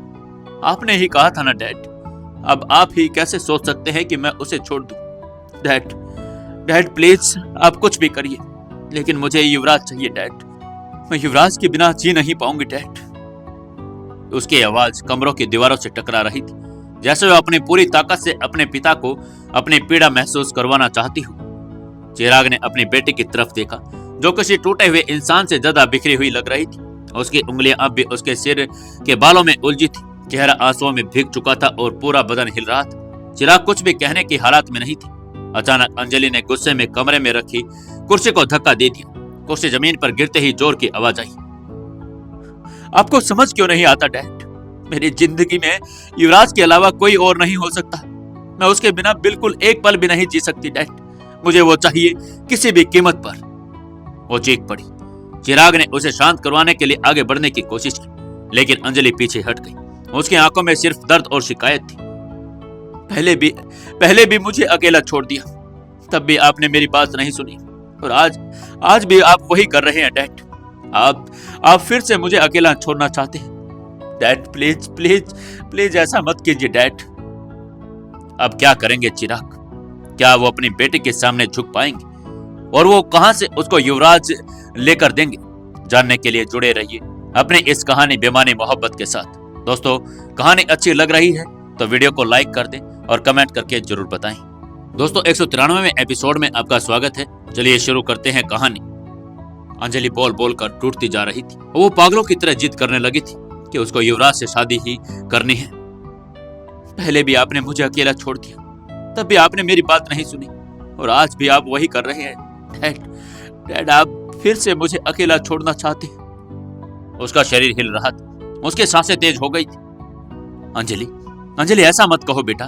[SPEAKER 1] आपने ही कहा था ना डैड, अब आप ही कैसे सोच सकते हैं कि मैं उसे छोड़ दूं? डैड, डैड प्लीज आप कुछ भी करिए, लेकिन मुझे युवराज चाहिए डैड। मैं युवराज के बिना जी नहीं पाऊंगी डैड। उसकी आवाज कमरों की दीवारों से टकरा रही थी, जैसे वह अपनी पूरी ताकत से अपने पिता को अपनी पीड़ा महसूस करवाना चाहती हो। चिराग ने अपनी बेटी की तरफ देखा, जो किसी टूटे हुए इंसान से ज्यादा बिखरी हुई लग रही थी। उसकी उंगलियां अब भी उसके सिर के बालों में उलझी थी। चेहरा आंसुओं में भीग चुका था और पूरा बदन हिल रहा था। चिराग कुछ भी कहने की हालत में नहीं थी। अचानक अंजलि ने गुस्से में कमरे में रखी कुर्सी को धक्का दे दिया। कुर्सी जमीन पर गिरते ही जोर की आवाज आई, आपको समझ क्यों नहीं आता डैड? मेरी जिंदगी में युवराज के अलावा कोई और नहीं हो सकता। मैं उसके बिना बिल्कुल एक पल भी नहीं जी सकती डैड। मुझे वो चाहिए किसी भी कीमत पर। वो चीख पड़ी। चिराग ने उसे शांत करवाने के लिए आगे बढ़ने की कोशिश की, लेकिन अंजलि पीछे हट गई। उसकी आंखों में सिर्फ दर्द और शिकायत थी। पहले भी मुझे अकेला छोड़ दिया, तब भी आपने मेरी बात नहीं सुनी, और आज भी आप वही कर रहे हैं डैड। आप फिर से मुझे अकेला छोड़ना चाहते हैं डैड। प्लीज प्लीज प्लीज ऐसा मत कीजिए डैड। अब क्या करेंगे चिराग? क्या वो अपनी बेटी के सामने झुक पाएंगे? और वो कहां से उसको युवराज लेकर देंगे? जानने के लिए जुड़े रहिए अपने इस कहानी बेमानी मोहब्बत के साथ। दोस्तों, कहानी अच्छी लग रही है तो वीडियो को लाइक कर दें और कमेंट करके जरूर बताएं। दोस्तों, 193वें एपिसोड में आपका स्वागत है। चलिए शुरू करते हैं कहानी। अंजलि बोल बोल कर टूटती जा रही थी। वो पागलों की तरह जिद करने लगी थी कि उसको युवराज से शादी ही करनी है। पहले भी आपने मुझे अकेला छोड़ दिया, तब भी आपने मेरी बात नहीं सुनी, और आज भी आप वही कर रहे हैं डैड। आप फिर से मुझे अकेला छोड़ना चाहते हैं। उसका शरीर हिल रहा था। उसकी सांसें तेज हो गई थी। अंजलि ऐसा मत कहो बेटा।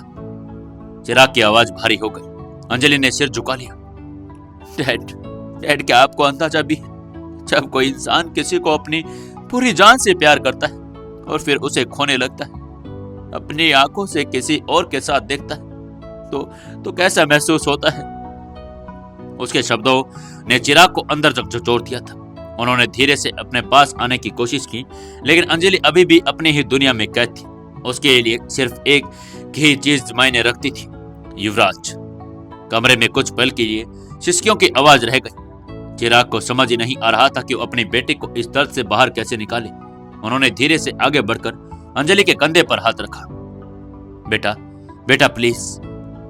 [SPEAKER 1] चिराग की आवाज भारी हो गई। अंजलि ने सिर झुका लिया। डैड, क्या आपको अंदाजा भी है, जब कोई इंसान किसी को अपनी पूरी जान से प्यार करता है और फिर उसे खोने लगता है, अपनी आंखों से किसी और के साथ देखता है, तो कैसा महसूस होता है? उसके शब्दों ने चिराग को अंदर तक झकझोर दिया था। उन्होंने धीरे से अपने पास आने की कोशिश की, लेकिन अंजलि अभी भी अपनी ही दुनिया में कैद थी। उसके लिए सिर्फ एक ही चीज मायने रखती थी, युवराज। कमरे में कुछ पल के लिए सिसकियों की आवाज रह गई। चिराग को समझ ही नहीं आ रहा था कि वो अपनी बेटी को इस दर्द से बाहर कैसे निकाले। उन्होंने धीरे से आगे बढ़कर अंजलि के कंधे पर हाथ रखा। बेटा प्लीज।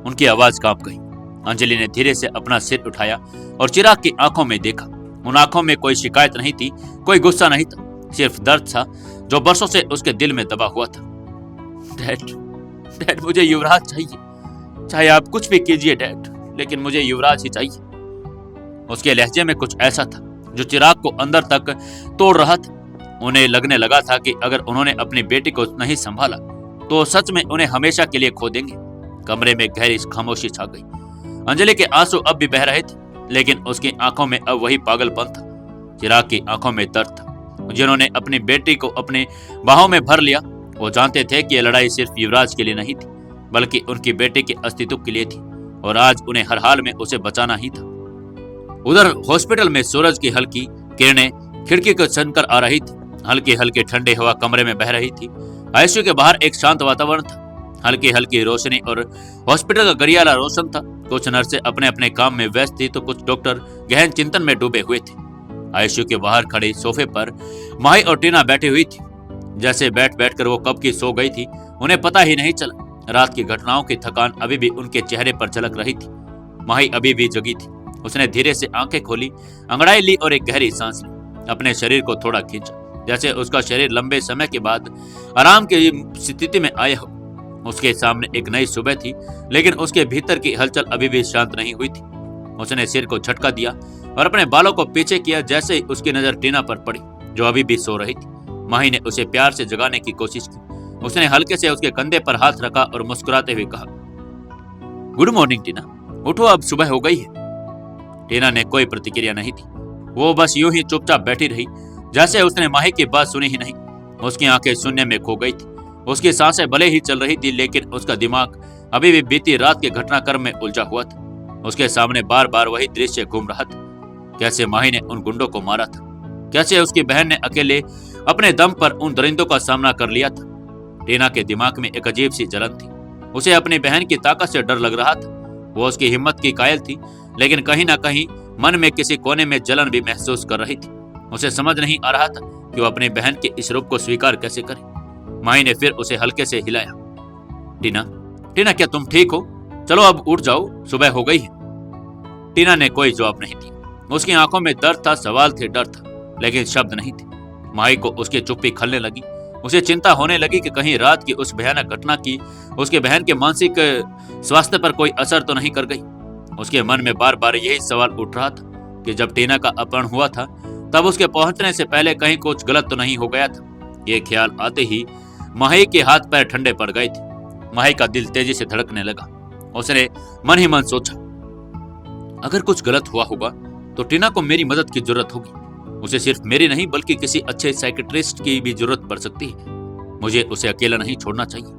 [SPEAKER 1] उनकी आवाज कांप गई। अंजलि ने धीरे से अपना सिर उठाया और चिराग की आंखों में देखा। उन आंखों में कोई शिकायत नहीं थी, कोई गुस्सा नहीं था, सिर्फ दर्द था जो बरसों से उसके दिल में दबा हुआ था। डैड, मुझे युवराज चाहिए। चाहे आप कुछ भी कीजिए डैड, लेकिन मुझे युवराज ही चाहिए। उसके लहजे में कुछ ऐसा था जो चिराग को अंदर तक तोड़ रहा था। उन्हें लगने लगा था कि अगर उन्होंने अपनी बेटी को नहीं संभाला तो सच में उन्हें हमेशा के लिए खो देंगे। कमरे में गहरी खामोशी छा गई। अंजलि के आंसू अब भी बह रहे थे, लेकिन उसकी आंखों में अब वही पागलपन था। चिराग की आंखों में दर्द था। जिन्होंने अपनी बेटी को अपनी बाहों में भर लिया, वो जानते थे कि यह लड़ाई सिर्फ युवराज के लिए नहीं थी, बल्कि उनकी बेटी के अस्तित्व के लिए थी, और आज उन्हें हर हाल में उसे बचाना ही था। उधर हॉस्पिटल में सूरज की हल्की किरणें खिड़की को छनकर आ रही थी। हल्की हल्की ठंडी हवा कमरे में बह रही थी। आईसीयू के बाहर एक शांत वातावरण था। हल्की हल्की रोशनी और हॉस्पिटल का गरियाला रोशन था। कुछ नर्सें अपने अपने काम में व्यस्त थी तो कुछ डॉक्टर गहन चिंतन में डूबे हुए थे। आईसीयू के बाहर खड़ी सोफे पर माही और टीना बैठी हुई थी। जैसे बैठ बैठ कर वो कब की सो गई थी उन्हें पता ही नहीं चला। रात की घटनाओं की थकान अभी भी उनके चेहरे पर झलक रही थी। माही अभी भी जगी थी। उसने धीरे से आंखें खोली, अंगड़ाई ली और एक गहरी सांस ली। अपने शरीर को थोड़ा खींचा, जैसे उसका शरीर लंबे समय के बाद आराम की स्थिति में आया हो। उसके सामने एक नई सुबह थी, लेकिन उसके भीतर की हलचल अभी भी शांत नहीं हुई थी। उसने सिर को झटका दिया और अपने बालों को पीछे किया। जैसे ही उसकी नजर टीना पर पड़ी, जो अभी भी सो रही थी। माही ने उसे प्यार से जगाने की कोशिश की। उसने हल्के से उसके कंधे पर हाथ रखा और मुस्कुराते हुए कहा, गुड मॉर्निंग टीना, उठो, अब सुबह हो गई है। टीना ने कोई प्रतिक्रिया नहीं दी। वो बस यूं ही चुपचाप बैठी रही, जैसे उसने माही की बात सुनी ही नहीं। उसकी आंखें शून्य में खो गई थी। उसकी सांसें भले ही चल रही थी, लेकिन उसका दिमाग अभी भी बीती रात के घटनाक्रम में उलझा हुआ था। उसके सामने बार बार वही दृश्य घूम रहा था। कैसे माही ने उन गुंडों को मारा था, कैसे उसकी बहन ने अकेले अपने दम पर उन दरिंदों का सामना कर लिया था। टीना के दिमाग में एक अजीब सी जलन थी। उसे अपनी बहन की ताकत से डर लग रहा था। वो उसकी हिम्मत की कायल थी, लेकिन कहीं ना कहीं मन में किसी कोने में जलन भी महसूस कर रही थी। उसे समझ नहीं आ रहा था कि वो अपनी बहन के इस रूप को स्वीकार कैसे करे। माही ने फिर उसे हल्के से हिलाया। टीना, टीना, क्या तुम ठीक हो? चलो अब उठ जाओ, सुबह हो गई है। टीना ने कोई जवाब नहीं दिया। उसकी आंखों में दर्द था, सवाल थे, डर था, लेकिन शब्द नहीं थे। माही को उसकी चुप्पी खलने लगी। उसे चिंता होने लगी कि कहीं रात की उस भयानक घटना की उसके बहन के मानसिक स्वास्थ्य पर कोई असर तो नहीं कर गई। उसके मन में बार बार यही सवाल उठ रहा था कि जब टीना का अपहरण हुआ था, तब उसके पहुंचने से पहले कहीं कुछ गलत तो नहीं हो गया था। ये ख्याल आते ही माही के हाथ पैर ठंडे पड़ गए थे। माही का दिल तेजी से धड़कने लगा। उसने मन ही मन सोचा, अगर कुछ गलत हुआ होगा तो टीना को मेरी मदद की जरूरत होगी। उसे सिर्फ मेरी नहीं बल्कि किसी अच्छे साइकेट्रिस्ट की भी जरूरत पड़ सकती है। मुझे उसे अकेला नहीं छोड़ना चाहिए।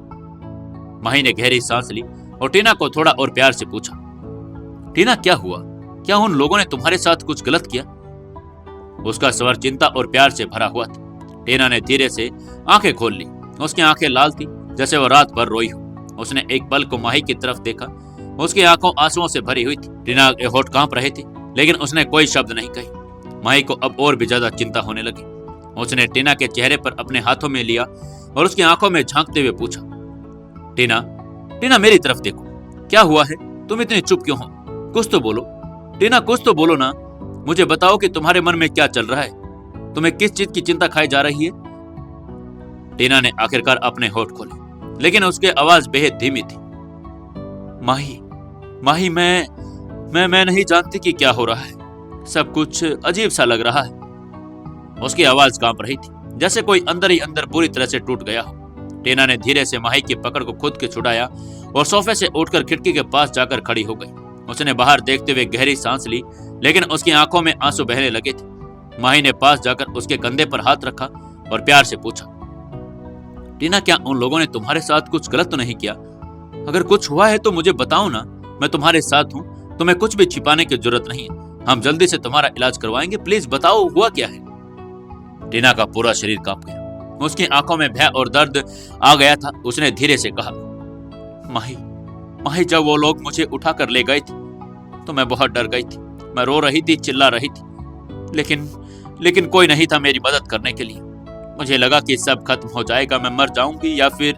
[SPEAKER 1] माही ने गहरी सांस ली और टीना को थोड़ा और प्यार से पूछा, टीना, क्या हुआ? क्या उन लोगों ने तुम्हारे साथ कुछ गलत किया? उसका स्वर चिंता और प्यार से भरा हुआ था। टीना ने धीरे से आंखें खोल ली। उसकी आंखें लाल थी, जैसे वह रात भर रोई हो। उसने एक पल को माही की तरफ देखा। उसकी आंखों आंसुओं से भरी हुई थी। टीना के होठ कांप रहे थे, लेकिन उसने कोई शब्द नहीं कही। माही को अब और भी ज्यादा चिंता होने लगी। उसने टीना के चेहरे पर अपने हाथों में लिया और उसकी आंखों में झांकते हुए पूछा, टीना, टीना, मेरी तरफ देखो। क्या हुआ है? तुम इतनी चुप क्यों हो? कुछ तो बोलो टीना, कुछ तो बोलो ना। मुझे बताओ कि तुम्हारे मन में क्या चल रहा है। तुम्हें किस चीज की चिंता खाई जा रही है? टीना ने आखिरकार अपने होठ खोले, लेकिन उसकी आवाज बेहद धीमी थी। माही, माही, मैं नहीं जानती कि क्या हो रहा है। सब कुछ अजीब सा लग रहा है। उसकी आवाज कांप रही थी, जैसे कोई अंदर ही अंदर पूरी तरह से टूट गया हो। टीना ने धीरे से माही की पकड़ को खुद के छुड़ाया और सोफे से उठकर खिड़की के पास जाकर खड़ी हो गई। उसने बाहर देखते हुए गहरी सांस ली, लेकिन उसकी आंखों में आंसू बहने लगे थे। माही ने पास जाकर उसके कंधे पर हाथ रखा और प्यार से पूछा, टीना, क्या उन लोगों ने तुम्हारे साथ कुछ गलत तो नहीं किया? अगर कुछ हुआ है तो मुझे बताओ ना। मैं तुम्हारे साथ हूँ, तुम्हें कुछ भी छिपाने की जरूरत नहीं है। हम जल्दी से तुम्हारा इलाज करवाएंगे। प्लीज बताओ, हुआ क्या है? टीना का पूरा शरीर कांप गया। उसकी आंखों में भय और दर्द आ गया था। उसने धीरे से कहा, माही, माही, जब वो लोग मुझे उठाकर ले गए थे तो मैं बहुत डर गई थी। मैं रो रही थी, चिल्ला रही थी, लेकिन कोई नहीं था मेरी मदद करने के लिए। मुझे लगा कि सब खत्म हो जाएगा, मैं मर जाऊंगी या फिर।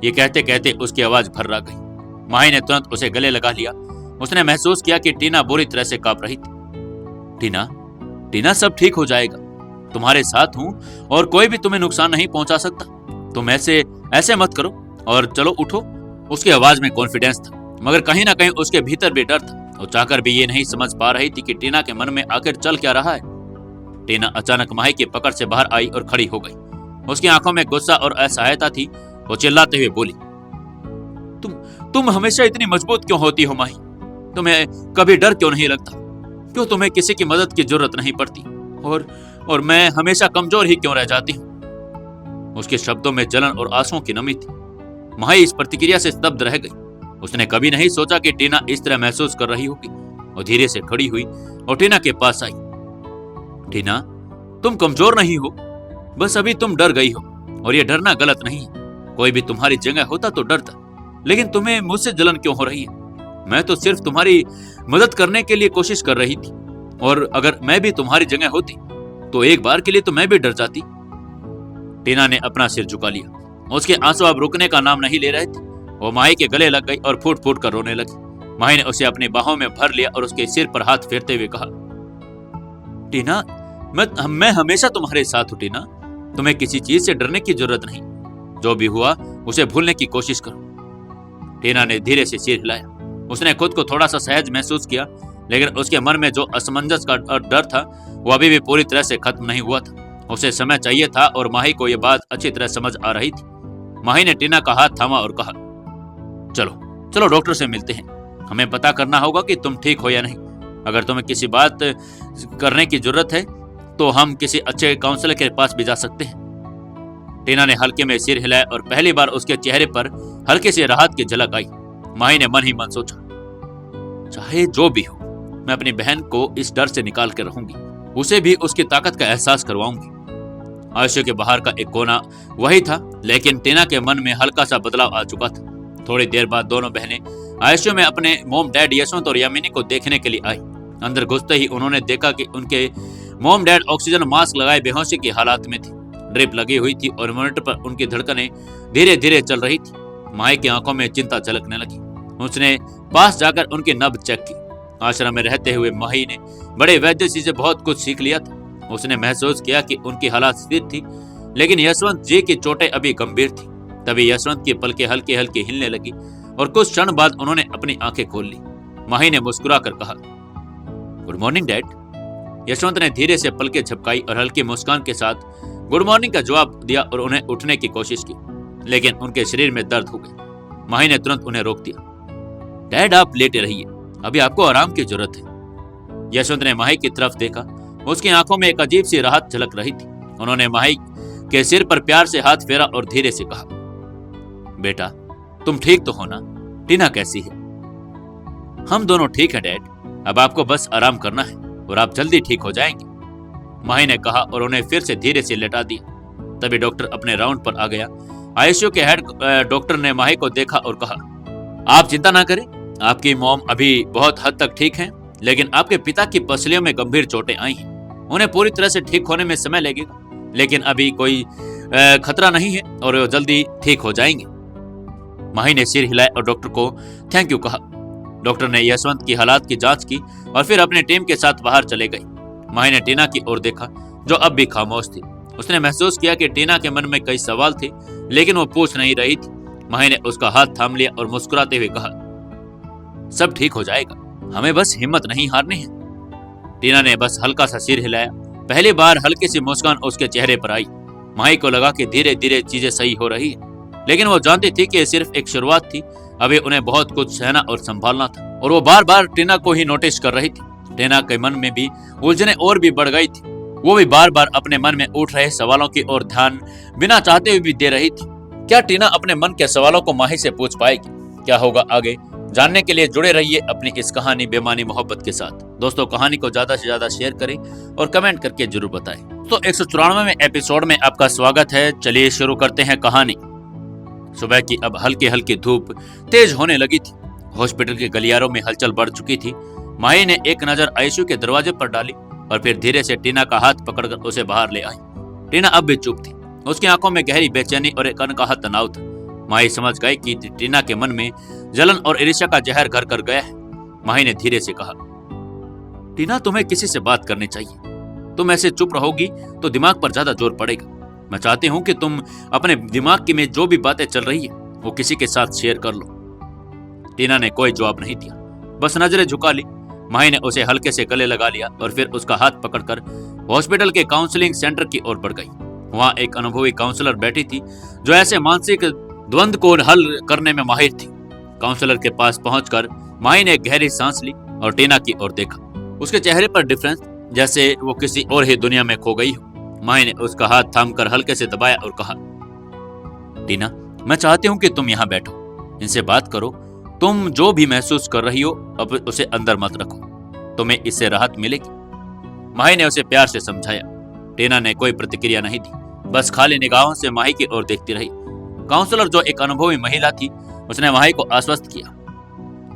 [SPEAKER 1] ये कहते कहते उसकी आवाज भर्रा गई। माही ने तुरंत उसे गले लगा लिया। उसने महसूस किया कि टीना बुरी तरह से कांप रही थी। टीना, टीना, सब ठीक हो जाएगा। तुम्हारे साथ हूं और कोई भी तुम्हें नुकसान नहीं पहुंचा सकता। तुम ऐसे मत करो और चलो उठो। उसकी आवाज में कॉन्फिडेंस था, मगर कहीं ना कहीं उसके भीतर भी डर था। वो चाहकर भी ये नहीं समझ पा रही थी कि टीना के मन में आखिर चल क्या रहा है। टीना अचानक माही की पकड़ से बाहर आई और खड़ी हो गई। उसकी आंखों में गुस्सा और असहायता थी। वो चिल्लाते हुए बोली, तुम हमेशा इतनी मजबूत क्यों होती हो माही? तुम्हें कभी डर क्यों नहीं लगता? क्यों तुम्हें किसी की मदद की जरूरत नहीं पड़ती? और मैं हमेशा कमजोर ही क्यों रह जाती हूँ? उसके शब्दों में जलन और आंसुओं की नमी थी। माही इस प्रतिक्रिया से स्तब्ध रह गई। उसने कभी नहीं सोचा कि टीना इस तरह महसूस कर रही होगी। वो धीरे से खड़ी हुई और टीना के पास आई। टीना, तुम कमजोर नहीं हो, बस अभी तुम डर गई हो, और ये डरना गलत नहीं है। कोई भी तुम्हारी जगह होता तो डरता, लेकिन तुम्हें मुझसे जलन क्यों हो रही है? मैं तो सिर्फ तुम्हारी मदद करने के लिए कोशिश कर रही थी, और अगर मैं भी तुम्हारी जगह होती तो एक बार के लिए तो मैं भी डर जाती। टीना ने अपना सिर झुका लिया। उसके आंसू अब रुकने का नाम नहीं ले रहे थे। वो माही के गले लग गई और फूट फूट कर रोने लगी। माही ने उसे अपनी बाहों में भर लिया और उसके सिर पर हाथ फेरते हुए कहा, टीना, मैं हमेशा तुम्हारे साथ हूं टीना। तुम्हें किसी चीज से डरने की जरूरत नहीं। जो भी हुआ उसे भूलने की कोशिश करो। टीना ने धीरे से सिर हिलाया। उसने खुद को थोड़ा सा सहज महसूस किया, लेकिन उसके मन में जो असमंजस का डर था वो अभी भी पूरी तरह से खत्म नहीं हुआ था। उसे समय चाहिए था और माही को यह बात अच्छी तरह समझ आ रही थी। माही ने टीना का हाथ थामा और कहा, चलो चलो डॉक्टर से मिलते हैं। हमें पता करना होगा कि तुम ठीक हो या नहीं। अगर तुम्हें किसी बात करने की जरूरत है तो हम किसी अच्छे काउंसलर के पास भी जा सकते हैं। टीना ने हल्के में सिर हिलाया और पहली बार उसके चेहरे पर हल्के से राहत की झलक आई। माही ने मन ही मन सोचा, चाहे जो भी हो, मैं अपनी बहन को इस डर से निकाल कर रहूंगी। उसे भी उसकी ताकत का एहसास करवाऊंगी। आयुष्य के बाहर का एक कोना वही था, लेकिन टीना के मन में हल्का सा बदलाव आ चुका था। थोड़ी देर बाद दोनों बहनें आयुष्य में अपने मोम डैड यशवंत और यामिनी को देखने के लिए आई। अंदर घुसते ही उन्होंने देखा कि उनके मोम डैड ऑक्सीजन मास्क लगाए बेहोशी की हालात में थे। ड्रिप लगी हुई थी और मॉनिटर पर उनकी धड़कनें धीरे धीरे चल रही थी। माई की आंखों में चिंता झलकने लगी। उसने पास जाकर उनकी नब्ज चेक की। आश्रम में रहते हुए माही ने बड़े वैद्य से बहुत कुछ सीख लिया था। उसने महसूस किया कि उनकी हालात स्थिर थी, लेकिन यशवंत जी की चोटें अभी गंभीर थी। तभी यशवंत की पलकें हल्की हल्की हिलने लगी और कुछ क्षण बाद उन्होंने अपनी आंखें खोल ली। माही ने मुस्कुरा कर कहा, गुड मॉर्निंग डैड। यशवंत ने धीरे से पलकें झपकाई और हल्की मुस्कान के साथ गुड मॉर्निंग का जवाब दिया और उन्हें उठने की कोशिश की, लेकिन उनके शरीर में दर्द हो गई। माही ने तुरंत उन्हें रोक दिया। डैड, आप लेटे रहिए, अभी आपको आराम की जरूरत है। यशवंत ने माही की तरफ देखा। उसकी आंखों में एक अजीब सी राहत झलक रही थी। उन्होंने माही के सिर पर प्यार से हाथ फेरा और धीरे से कहा, बेटा, तुम ठीक तो हो ना? टीना कैसी है? हम दोनों ठीक हैं डैड। अब आपको बस आराम करना है और आप जल्दी ठीक हो जाएंगे, माही ने कहा और उन्हें फिर से धीरे से लेटा दिया। तभी डॉक्टर अपने राउंड पर आ गया। आईसीयू के हेड डॉक्टर ने माही को देखा और कहा, आप चिंता ना करें, आपकी मॉम अभी बहुत हद तक ठीक हैं, लेकिन आपके पिता की पसलियों में गंभीर चोटें आई हैं। उन्हें पूरी तरह से ठीक होने में समय लगेगा, लेकिन अभी कोई खतरा नहीं है और वो जल्दी ठीक हो जाएंगे। माही ने सिर हिलाया और डॉक्टर को थैंक यू कहा। डॉक्टर ने यशवंत की हालात की जांच की और फिर अपनी टीम के साथ बाहर चले गए। माही ने टीना की ओर देखा, जो अब भी खामोश थी। उसने महसूस किया कि टीना के मन में कई सवाल थे, लेकिन वो पूछ नहीं रही थी। माही ने उसका हाथ थाम लिया और मुस्कुराते हुए कहा, सब ठीक हो जाएगा, हमें बस हिम्मत नहीं हारनी है। टीना ने बस हल्का सा सिर हिलाया। पहली बार हल्की सी मुस्कान उसके चेहरे पर आई। माही को लगा कि धीरे धीरे चीजें सही हो रही है, लेकिन वो जानती थी कि ये सिर्फ एक शुरुआत थी। अभी उन्हें बहुत कुछ सहना और संभालना था, और वो बार बार टीना को ही नोटिस कर रही थी। टीना के मन में भी उलझने और भी बढ़ गई थी। वो भी बार बार अपने मन में उठ रहे सवालों की ओर ध्यान बिना चाहते हुए भी दे रही थी। क्या टीना अपने मन के सवालों को माही से पूछ पाएगी? क्या होगा आगे? जानने के लिए जुड़े रहिए अपनी इस कहानी बेमानी मोहब्बत के साथ। दोस्तों, कहानी को ज्यादा से ज्यादा शेयर करें और कमेंट करके जरूर बताएं। तो 194वें एपिसोड में आपका स्वागत है। चलिए शुरू करते हैं कहानी। सुबह की अब हल्की हल्की धूप तेज होने लगी थी। हॉस्पिटल के गलियारों में हलचल बढ़ चुकी थी। माही ने एक नजर आईसीयू के दरवाजे पर डाली और फिर धीरे से टीना का हाथ पकड़कर उसे बाहर ले आई। टीना अब भी चुप थी। उसकी आंखों में गहरी बेचैनी और एक अनकहा तनाव था। माही समझ गई कि टीना के मन में जलन और ईर्ष्या का जहर घर कर गया है। माही ने धीरे से कहा, टीना, तुम्हें किसी से बात करनी चाहिए। तुम ऐसे चुप रहोगी तो दिमाग पर ज्यादा जोर पड़ेगा। मैं चाहती हूँ कि तुम अपने दिमाग की में जो भी बातें चल रही है वो किसी के साथ शेयर कर लो। टीना ने कोई जवाब नहीं दिया, बस नजरें झुका ली। माही ने उसे हल्के से गले लगा लिया और फिर उसका हाथ पकड़कर हॉस्पिटल के काउंसलिंग सेंटर की ओर बढ़ गई। वहां एक अनुभवी काउंसलर बैठी थी जो ऐसे मानसिक द्वंद को हल करने में माहिर थी। काउंसलर के पास पहुंचकर माही ने गहरी सांस ली और टीना की ओर देखा। उसके चेहरे पर डिफरेंस, जैसे वो किसी और ही दुनिया में खो गई हो। माही ने उसका हाथ थामकर हल्के से दबाया और कहा, टीना, मैं चाहती हूँ कि तुम यहाँ बैठो, इनसे बात करो। तुम जो भी महसूस कर रही हो अब उसे अंदर मत रखो, तुम्हें इससे राहत मिलेगी। माही ने उसे प्यार से समझाया। टीना ने कोई प्रतिक्रिया नहीं दी, बस खाली निगाहों से माही की ओर देखती रही। काउंसलर, जो एक अनुभवी महिला थी, उसने माही को आश्वस्त किया,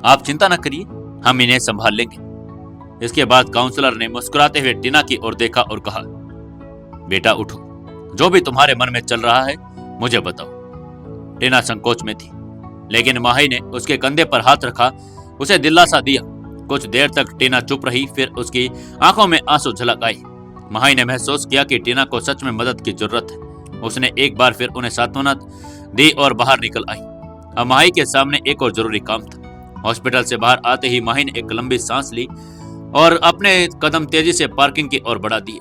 [SPEAKER 1] आप चिंता न करिए, हम इन्हें संभाल लेंगे। इसके बाद काउंसलर ने मुस्कुराते हुए टीना की ओर देखा और कहा, बेटा उठो, जो भी तुम्हारे मन में चल रहा है मुझे बताओ। टीना संकोच में थी, लेकिन माही ने उसके कंधे पर हाथ रखा, उसे दिलासा दिया। कुछ देर तक टीना चुप रही, फिर उसकी आंखों में आंसू झलक आए। माही ने महसूस किया कि टीना को सच में मदद की जरूरत है। उसने एक बार फिर उन्हें सांत्वना दी और बाहर निकल आई। अब माही के सामने एक और जरूरी काम था। हॉस्पिटल से बाहर आते ही माही ने एक लंबी सांस ली और अपने कदम तेजी से पार्किंग की ओर बढ़ा दिए।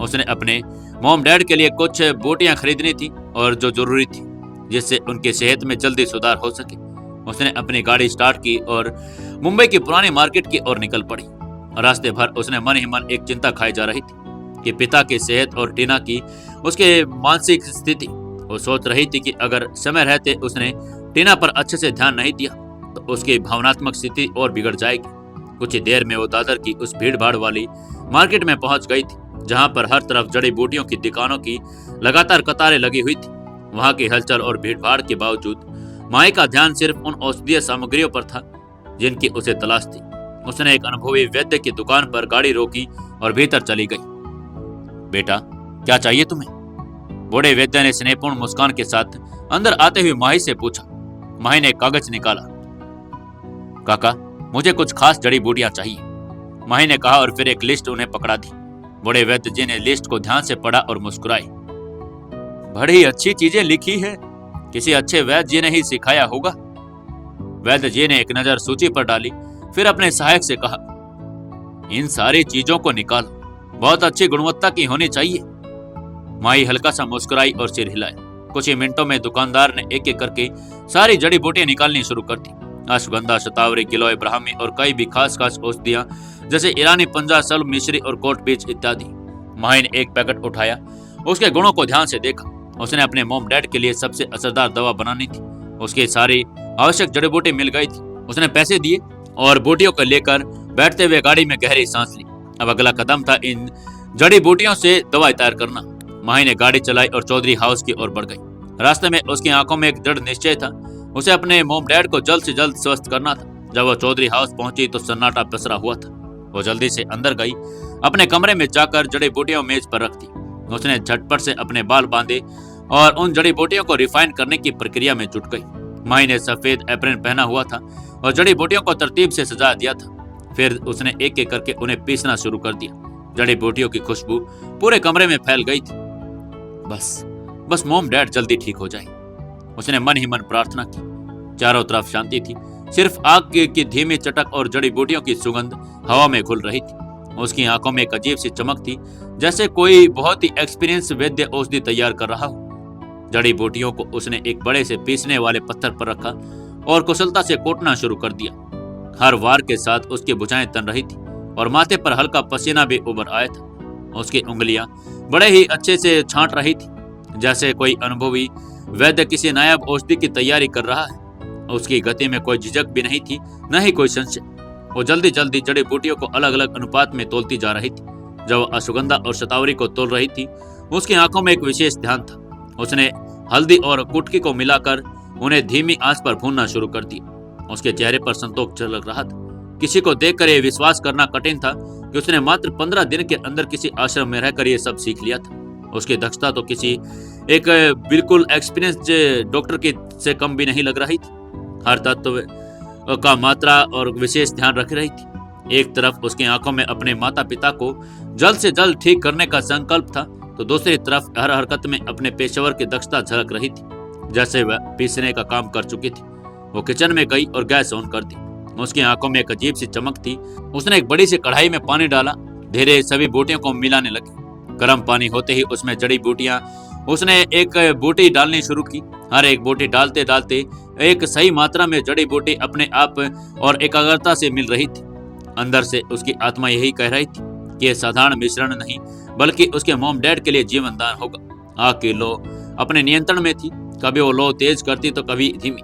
[SPEAKER 1] उसने अपने मॉम डैड के लिए कुछ बोटियां खरीदनी थी और जो जरूरी थी, जिससे उनकी सेहत में जल्दी सुधार हो सके। उसने अपनी गाड़ी स्टार्ट की और मुंबई की पुरानी मार्केट की ओर निकल पड़ी। रास्ते भर उसने मन ही मन एक चिंता खाई जा रही थी कि पिता की सेहत और टीना की उसके मानसिक स्थिति। वो सोच रही थी कि अगर समय रहते उसने टीना पर अच्छे से ध्यान नहीं दिया तो उसकी भावनात्मक स्थिति और बिगड़ जाएगी। कुछ ही देर में वो दादर की उस भीड़ भाड़ वाली मार्केट में पहुंच गई थी, जहां पर हर तरफ जड़ी बूटियों की दुकानों की लगातार कतारें लगी हुई थी। वहां की हलचल और भीड़ भाड़ के बावजूद माई का ध्यान सिर्फ उन औषधीय सामग्रियों पर था जिनकी उसे तलाश थी। उसने एक अनुभवी वैद्य की दुकान पर गाड़ी रोकी और भीतर चली गई। बेटा, क्या चाहिए तुम्हें? बूढ़े वैद्य ने स्नेहपूर्ण मुस्कान के साथ अंदर आते हुए माही से पूछा। माही ने एक कागज निकाला। काका, मुझे कुछ खास जड़ी बूटियां चाहिए, माही ने कहा और फिर एक लिस्ट उन्हें पकड़ा दी। बूढ़े वैद्य जी ने लिस्ट को ध्यान से पढ़ा और मुस्कुराए। बड़ी अच्छी चीजें लिखी है, किसी अच्छे वैद्य जी ने ही सिखाया होगा। वैद्य जी ने एक नजर सूची पर डाली, फिर अपने सहायक से कहा, इन सारी चीजों को निकालो, बहुत अच्छी गुणवत्ता की होनी चाहिए। माई हल्का सा मुस्कुराई और सिर हिलाए। कुछ ही मिनटों में दुकानदार ने एक एक करके सारी जड़ी बूटियां निकालनी शुरू कर दी। अश्वगंधा, शतावरी, गिलोय, ब्राह्मी और कई भी खास खास औषधियां जैसे ईरानी पंजा, सल्व, मिश्री और कोट बीज इत्यादि। माही ने एक पैकेट उठाया, उसके गुणों को ध्यान से देखा। उसने अपने मॉम डैड के लिए सबसे असरदार दवा बनानी थी। उसकी सारी आवश्यक जड़ी बूटी मिल गई थी। उसने पैसे दिए और बूटियों को लेकर बैठते हुए गाड़ी में गहरी सांस ली। अब अगला कदम था इन जड़ी बूटियों से दवाई तैयार करना। माही ने गाड़ी चलाई और चौधरी हाउस की ओर बढ़ गई। रास्ते में उसकी आंखों में एक दृढ़ निश्चय था, उसे अपने मॉम डैड को जल्द से जल्द स्वस्थ करना था। जब वह चौधरी हाउस पहुंची तो सन्नाटा पसरा हुआ था। वो जल्दी से अंदर गई, अपने कमरे में जाकर जड़ी बूटियां मेज पर रख दी। उसने झटपट से अपने बाल बांधे और उन जड़ी बूटियों को रिफाइन करने की प्रक्रिया में जुट गई। माही ने सफेद एप्रन पहना हुआ था और जड़ी बूटियों को तरतीब से सजा दिया था। फिर उसने एक एक करके उन्हें पीसना शुरू कर दिया। जड़ी बूटियों की खुशबू पूरे कमरे में फैल गई थी। बस मॉम डैड जल्दी ठीक हो जाए, उसने मन ही मन प्रार्थना की। चारों तरफ शांति थी, सिर्फ आग की धीमी चटक और जड़ी बूटियों की सुगंध हवा में घुल रही थी। उसकी आंखों में एक अजीब सी चमक थी, जैसे कोई बहुत ही एक्सपीरियंस वैद्य औषधि तैयार कर रहा हो। जड़ी बूटियों को उसने एक बड़े से पीसने वाले पत्थर पर रखा और कुशलता से कोटना शुरू कर दिया। हर वार के साथ उसकी भुजाएं तन रही थी और माथे पर हल्का पसीना भी उभर आया था। उसकी उंगलियां बड़े ही अच्छे से छांट रही थी, जैसे कोई अनुभवी वैद्य किसी नायाब औषधि की तैयारी कर रहा है। उसकी गति में कोई झिझक भी नहीं थी, न ही कोई संशय। वो जल्दी जल्दी जड़ी बूटियों को अलग अलग अनुपात में तोलती जा रही थी। जब वो अश्वगंधा और शतावरी को तोल रही थी, उसकी आंखों में एक विशेष ध्यान था। उसने हल्दी और कुटकी को मिलाकर उन्हें धीमी आंच पर भूनना शुरू कर दिया। उसके चेहरे पर संतोष झलक रहा था। किसी को देखकर यह विश्वास करना कठिन था कि उसने मात्र 15 दिन के अंदर किसी आश्रम में रहकर यह सब सीख लिया था। उसकी दक्षता तो किसी एक बिल्कुल एक्सपीरियंस डॉक्टर की से कम भी नहीं लग रही थी। हर तत्व का मात्रा और विशेष ध्यान रख रही थी। एक तरफ उसकी आंखों में अपने माता पिता को जल्द से जल्द ठीक करने का संकल्प था, तो दूसरी तरफ हर हरकत में अपने पेशेवर की दक्षता झलक रही थी, जैसे वह पीसने का काम कर चुकी थी। वो किचन में गई और गैस ऑन कर दी। उसकी आंखों में एक अजीब सी चमक थी। उसने एक बड़ी सी कढ़ाई में पानी डाला, धीरे सभी बूटियों को मिलाने लगी। गर्म पानी होते ही उसमें जड़ी बूटियां उसने एक बूटी डालनी शुरू की। हर एक बूटी डालते डालते एक सही मात्रा में जड़ी बूटी अपने आप और एकाग्रता से मिल रही थी। अंदर से उसकी आत्मा यही कह रही थी कि यह साधारण मिश्रण नहीं, बल्कि उसके मॉम डैड के लिए जीवन दान होगा। आग की लो अपने नियंत्रण में थी, कभी वो लो तेज करती तो कभी धीमी।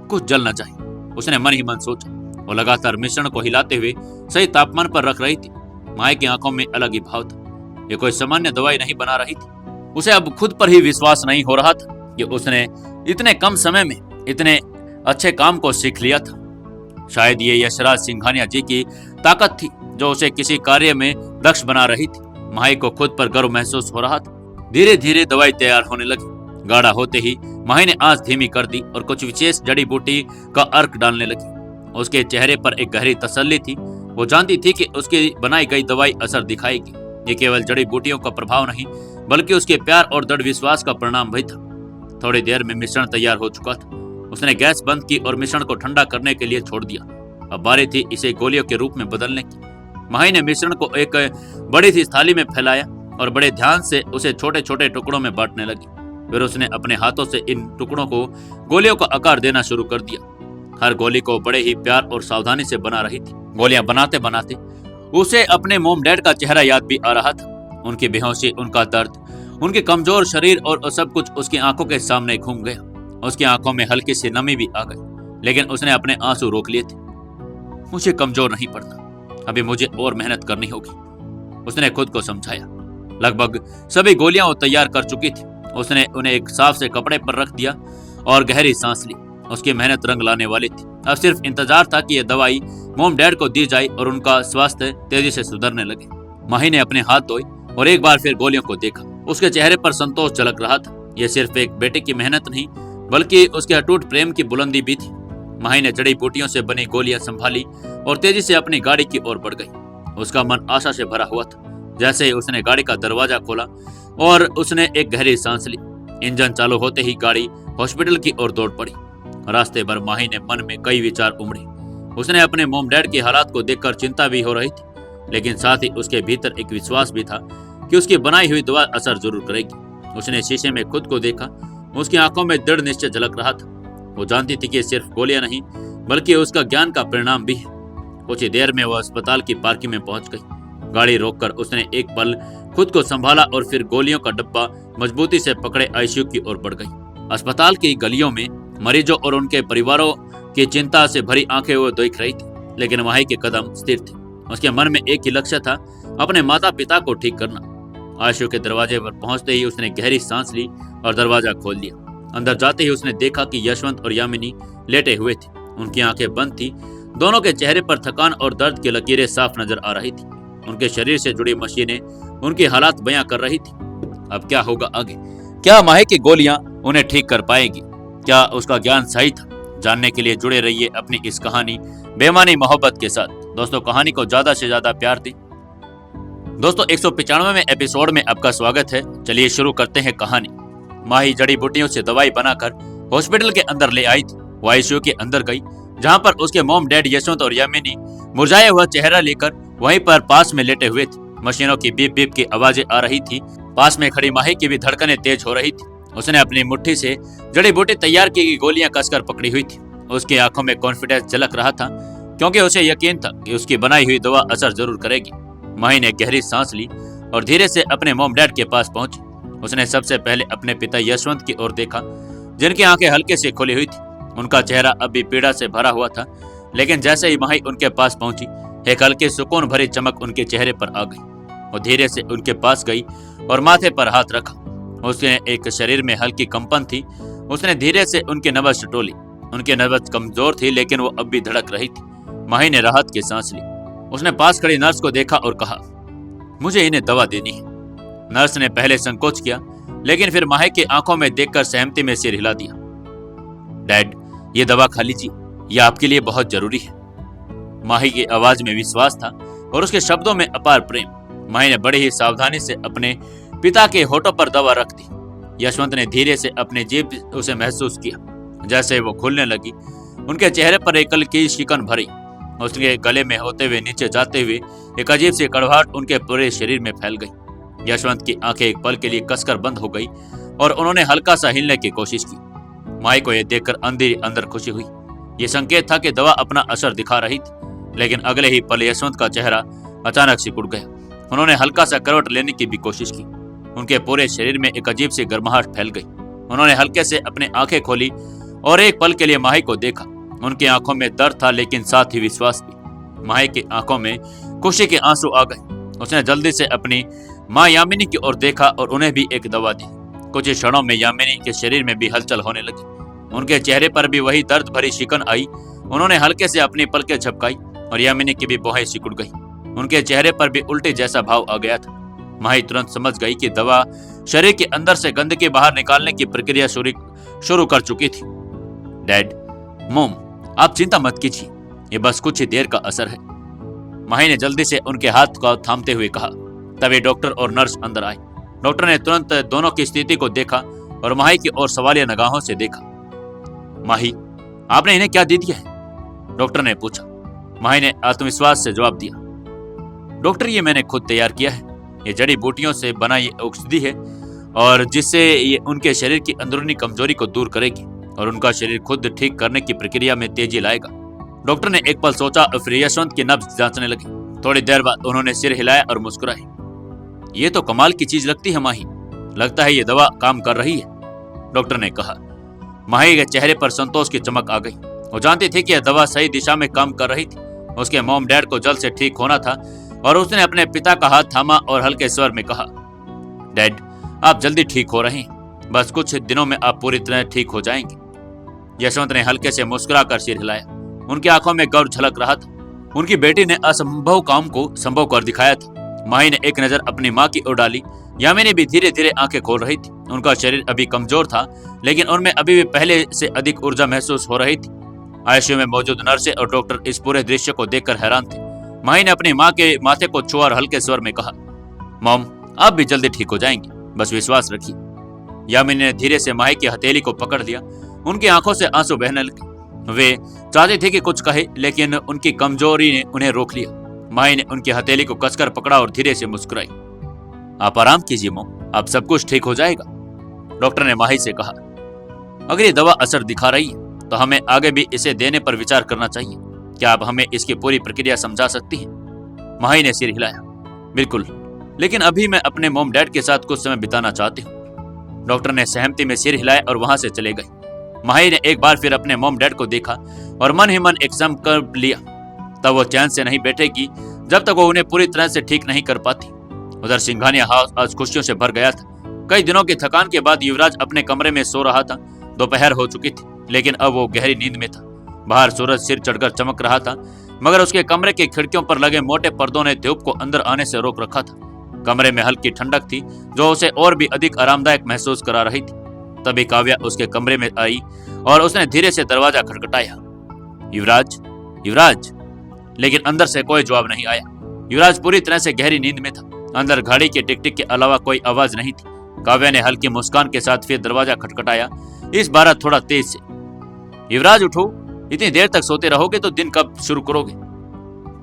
[SPEAKER 1] कुछ जल न जाए, उसने मन ही मन सोचा। वो लगातार मिश्रण को हिलाते हुए सही तापमान पर रख रही थी। माही की आंखों में अलग ही भाव था। ये कोई सामान्य दवाई नहीं बना रही थी। उसे अब खुद पर ही विश्वास नहीं हो रहा था कि उसने इतने कम समय में इतने अच्छे काम को सीख लिया था। शायद ये यशराज सिंघानिया जी की ताकत थी जो उसे किसी कार्य में दक्ष बना रही थी। माही को खुद पर गर्व महसूस हो रहा था। धीरे धीरे दवाई तैयार होने लगी। गाढ़ा होते ही माही ने आंच धीमी कर दी और कुछ विशेष जड़ी बूटी का अर्क डालने लगी। उसके चेहरे पर एक गहरी तसल्ली थी। वो जानती थी कि उसकी बनाई गई दवाई असर दिखाएगी। ये केवल जड़ी बूटियों का प्रभाव नहीं बल्कि उसके प्यार और दृढ़ विश्वास का परिणाम भी था। थोड़ी देर में मिश्रण तैयार हो चुका था। उसने गैस बंद की और मिश्रण को ठंडा करने के लिए छोड़ दिया। अब बारी थी इसे गोलियों के रूप में बदलने की। माही ने मिश्रण को एक बड़ी सी थाली में फैलाया और बड़े ध्यान से उसे छोटे छोटे टुकड़ों में बांटने लगी। फिर उसने अपने हाथों से इन टुकड़ों को गोलियों का आकार देना शुरू कर दिया। हर गोली को बड़े ही प्यार और सावधानी से बना रही थी। गोलियां बनाते बनाते उसे अपने मॉम डैड का चेहरा याद भी आ रहा था। उनकी बेहोशी, उनका दर्द, उनके कमजोर शरीर और सब कुछ उसकी आंखों के सामने घूम गया। उसकी आंखों में हल्की सी नमी भी आ गई, लेकिन उसने अपने आंसू रोक लिए थे। मुझे कमजोर नहीं पड़ना, अभी मुझे और मेहनत करनी होगी, उसने खुद को समझाया। लगभग सभी गोलियां वो तैयार कर चुकी थी। उसने उन्हें एक साफ से कपड़े पर रख दिया और गहरी सांस ली। उसकी मेहनत रंग लाने वाली थी। अब सिर्फ इंतजार था कि यह दवाई मॉम डैड को दी जाए और उनका स्वास्थ्य तेजी से सुधरने लगे। माही ने अपने हाथ धोए और एक बार फिर गोलियों को देखा। उसके चेहरे पर संतोष झलक रहा था। यह सिर्फ एक बेटे की मेहनत नहीं बल्कि उसके अटूट प्रेम की बुलंदी भी थी। माही ने जड़ी बूटियों से बनी गोलियां संभाली और तेजी से अपनी गाड़ी की ओर बढ़ गई। उसका मन आशा से भरा हुआ था। जैसे ही उसने गाड़ी का दरवाजा खोला और उसने एक गहरी सांस ली, इंजन चालू होते ही गाड़ी हॉस्पिटल की ओर दौड़ पड़ी। रास्ते भर माही ने मन में कई विचार उमड़े। उसने अपने मॉम डैड की हालात को देखकर चिंता भी हो रही थी, लेकिन साथ ही उसके भीतर एक विश्वास भी था कि उसकी बनाई हुई दवा असर जरूर करेगी। उसने शीशे में खुद को देखा। उसकी आंखों में दृढ़ निश्चय झलक रहा था। वो जानती थी कि सिर्फ गोलियां नहीं बल्कि उसका ज्ञान का परिणाम भी है। कुछ ही देर में वह अस्पताल की पार्किंग में पहुंच गई। गाड़ी रोककर उसने एक पल खुद को संभाला और फिर गोलियों का डब्बा मजबूती से पकड़े आईसीयू की ओर बढ़ गई। अस्पताल की गलियों में मरीजों और उनके परिवारों की चिंता से भरी आंखें वो देख रही थी, लेकिन माही के कदम स्थिर थे। उसके मन में एक ही लक्ष्य था, अपने माता पिता को ठीक करना। आईसीयू के दरवाजे पर पहुंचते ही उसने गहरी सांस ली और दरवाजा खोल दिया। अंदर जाते ही उसने देखा कि यशवंत और यामिनी लेटे हुए थे। उनकी आंखें बंद थी। दोनों के चेहरे पर थकान और दर्द की लकीरें साफ नजर आ रही थी। उनके शरीर से जुड़ी मशीनें उनकी हालात बयां कर रही थी। अब क्या होगा आगे? क्या माही की गोलियां उन्हें ठीक कर पाएगी? क्या उसका ज्ञान सही था? जानने के लिए जुड़े रहिए अपनी इस कहानी बेमानी मोहब्बत के साथ। दोस्तों, कहानी को ज्यादा से ज्यादा प्यार दें। दोस्तों, 195वें एपिसोड में आपका स्वागत है। चलिए शुरू करते हैं कहानी। माही जड़ी बूटियों से दवाई बनाकर हॉस्पिटल के अंदर ले आई थी। वो आईसीयू के अंदर गई, जहां पर उसके मॉम डैड यशवंत और यामिनी मुरझाया हुआ चेहरा लेकर वहीं पर पास में लेटे हुए थे। मशीनों की बीप बीप की आवाजें आ रही थी। पास में खड़ी माही की भी धड़कनें तेज हो रही थी। उसने अपनी मुट्ठी से जड़ी बूटी तैयार की गई गोलियां कसकर पकड़ी हुई थी। उसकी आंखों में कॉन्फिडेंस झलक रहा था, क्योंकि उसे यकीन था कि उसकी बनाई हुई दवा असर जरूर करेगी। माही ने गहरी सांस ली और धीरे से अपने मॉम डैड के पास पहुंची। उसने सबसे पहले अपने पिता यशवंत की ओर देखा, जिनकी आंखें हल्के से खुली हुई थी। उनका चेहरा अब भी पीड़ा से भरा हुआ था, लेकिन जैसे ही माही उनके पास पहुंची, एक हल्की सुकून भरी चमक उनके चेहरे पर आ गई। वो धीरे से उनके पास गई और माथे पर हाथ रखा। उसके एक शरीर में हल्की कंपन थी। उसने धीरे से उनकी नब्ज टटोली। उनकी नब्ज कमजोर थी, लेकिन वो अब भी धड़क रही थी। माही ने राहत की सांस ली। उसने पास खड़ी नर्स को देखा और कहा, मुझे इन्हें दवा देनी है। नर्स ने पहले संकोच किया, लेकिन फिर माही की आंखों में देखकर सहमति में सिर हिला दिया। डैड, ये दवा खा लीजिए, यह आपके लिए बहुत जरूरी है। माही की आवाज में विश्वास था और उसके शब्दों में अपार प्रेम। माही ने बड़ी ही सावधानी से अपने पिता के होठों पर दवा रख दी। यशवंत ने धीरे से अपनी जीभ उसे महसूस किया। जैसे वो खुलने लगी, उनके चेहरे पर एक की शिकन भरी। उसके गले में होते हुए नीचे जाते हुए एक अजीब सी कड़वाहट उनके पूरे शरीर में फैल गई। यशवंत की आंखें एक पल के लिए कसकर बंद हो गई और उन्होंने हल्का सा हिलने की कोशिश की। माही को यह देखकर अंदर खुशी हुई। ये संकेत था कि दवा अपना असर दिखा रही थी। लेकिन अगले ही पल यशवंत का चेहरा अचानक सिकुड़ गया। उन्होंने हल्का सा करवट लेने की भी कोशिश की। उनके पूरे शरीर में एक अजीब सी गर्माहट फैल गई। उन्होंने हल्के से अपनी आंखें खोली और एक पल के लिए माही को देखा। उनकी आंखों में दर्द था, लेकिन साथ ही विश्वास भी। माही की आंखों में खुशी के आंसू आ गए। उसने जल्दी से अपनी माँ यामिनी की ओर देखा और उन्हें भी एक दवा दी। कुछ ही क्षणों में यामिनी के शरीर में भी हलचल होने लगी। उनके चेहरे पर भी वही दर्द भरी शिकन आई। उन्होंने हल्के से अपनी पलकें झपकाई और यामिनी की भी भौहें सिकुड़ गई। उनके चेहरे पर भी उल्टी जैसा भाव आ गया था। माही तुरंत समझ गई कि दवा शरीर के अंदर से गंदगी बाहर निकालने की प्रक्रिया शुरू कर चुकी थी। डैड, मोम, आप चिंता मत कीजिए, ये बस कुछ ही देर का असर है। माही ने जल्दी से उनके हाथ को थामते हुए कहा। तभी डॉक्टर और नर्स अंदर आए। डॉक्टर ने तुरंत दोनों की स्थिति को देखा और माही की ओर सवालिया निगाहों से देखा। माही, आपने इन्हें क्या दे दिया है? डॉक्टर ने पूछा। माही ने आत्मविश्वास से जवाब दिया, डॉक्टर, ये मैंने खुद तैयार किया है। ये जड़ी बूटियों से बना ये औषधि है और जिससे ये उनके शरीर की अंदरूनी कमजोरी को दूर करेगी और उनका शरीर खुद ठीक करने की प्रक्रिया में तेजी लाएगा। डॉक्टर ने एक पल सोचा और फिर यशवंत की नब्ज जांचने लगे। थोड़ी देर बाद उन्होंने सिर हिलाया और मुस्कुराए। ये तो कमाल की चीज लगती है माही, लगता है ये दवा काम कर रही है, डॉक्टर ने कहा। माही के चेहरे पर संतोष की चमक आ गई। वो जानती थी कि यह दवा सही दिशा में काम कर रही थी। उसके मॉम डैड को जल्द से ठीक होना था और उसने अपने पिता का हाथ थामा और हल्के स्वर में कहा, डैड, आप जल्दी ठीक हो रहे हैं, बस कुछ दिनों में आप पूरी तरह ठीक हो जाएंगे। यशवंत ने हल्के से मुस्कुराकर सिर हिलाया। उनकी आंखों में गौर झलक रहा था। उनकी बेटी ने असंभव काम को संभव कर दिखाया था। माही ने एक नजर अपनी माँ की ओर डाली। यामिनी भी धीरे धीरे आंखें खोल रही थी। उनका शरीर अभी कमजोर था, लेकिन उनमें अभी भी पहले से अधिक ऊर्जा महसूस हो रही थी। आईसीयू में मौजूद नर्सें और डॉक्टर इस पूरे दृश्य को देखकर हैरान थे। माही ने अपनी माँ के माथे को छुआ और हल्के स्वर में कहा, मॉम, आप भी जल्दी ठीक हो जाएंगे, बस विश्वास रखिए। यामिनी ने धीरे से माही की हथेली को पकड़ लिया। उनकी आंखों से आंसू बहने लगे। वे चाहते थे कि कुछ कहे, लेकिन उनकी कमजोरी ने उन्हें रोक लिया। माही ने उनकी हथेली को कसकर पकड़ा और धीरे से मुस्कुराई। आप आराम कीजिए मॉम, अब सब कुछ ठीक हो जाएगा, डॉक्टर ने माही से कहा। अगर ये दवा असर दिखा रही है तो हमें आगे भी इसे देने पर विचार करना चाहिए। क्या आप हमें इसकी पूरी प्रक्रिया समझा सकती हैं? माही ने सिर हिलाया। बिल्कुल, लेकिन अभी मैं अपने मॉम डैड के साथ कुछ समय बिताना चाहती हूँ। डॉक्टर ने सहमति में सिर हिलाया और वहां से चले गए। माही ने एक बार फिर अपने मॉम डैड को देखा और मन ही मन एक संकल्प लिया। तब वो चैन से नहीं बैठेगी जब तक वो उन्हें पूरी तरह से ठीक नहीं कर पाती। उधर सिंघानिया हाउस आज खुशियों से भर गया था। कई दिनों की थकान के बाद युवराज अपने कमरे में सो रहा था। दोपहर हो चुकी थी, लेकिन अब वो गहरी नींद में था। बाहर सूरज सिर चढ़कर चमक रहा था, मगर उसके कमरे की खिड़कियों पर लगे मोटे पर्दों ने धूप को अंदर आने से रोक रखा था। कमरे में हल्की ठंडक थी जो उसे और भी अधिक आरामदायक महसूस करा रही थी। तभी काव्या उसके कमरे में आई और उसने धीरे से दरवाजा खटखटाया। युवराज, युवराज, लेकिन अंदर से कोई जवाब नहीं आया। युवराज पूरी तरह से गहरी नींद में था। अंदर घड़ी के टिक टिक के अलावा कोई आवाज नहीं थी। काव्या ने हल्की मुस्कान के साथ फिर दरवाजा खटखटाया, इस बार थोड़ा तेज से। युवराज, उठो, इतनी देर तक सोते रहोगे तो दिन कब शुरू करोगे?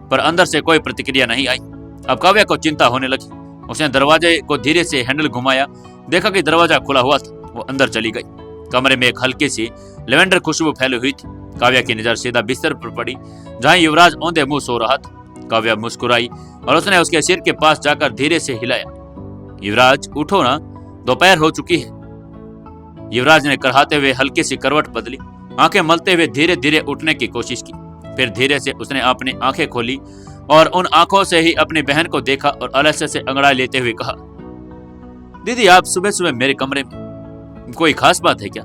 [SPEAKER 1] पर अंदर से कोई प्रतिक्रिया नहीं आई। अब काव्या को चिंता होने लगी। उसने दरवाजे को धीरे से हैंडल घुमाया, देखा कि दरवाजा खुला हुआ था। वो अंदर चली गई। कमरे में एक हल्की सी लेवेंडर खुशबू फैली हुई थी। काव्या की नजर सीधा बिस्तर पर पड़ी जहां युवराज औंधे मुंह सो रहा था। काव्या मुस्कुराई और उसने उसके सिर के पास जाकर धीरे से हिलाया। युवराज, उठो ना, दोपहर हो चुकी है। युवराज ने कराहते हुए हल्की सी करवट बदली। आंखें मलते हुए धीरे धीरे उठने की कोशिश की। फिर धीरे से उसने अपनी आंखें खोली और उन आंखों से ही अपनी बहन को देखा और आलस्य से अंगड़ाई लेते हुए कहा, दीदी, आप सुबह सुबह मेरे कमरे में, कोई खास बात है क्या?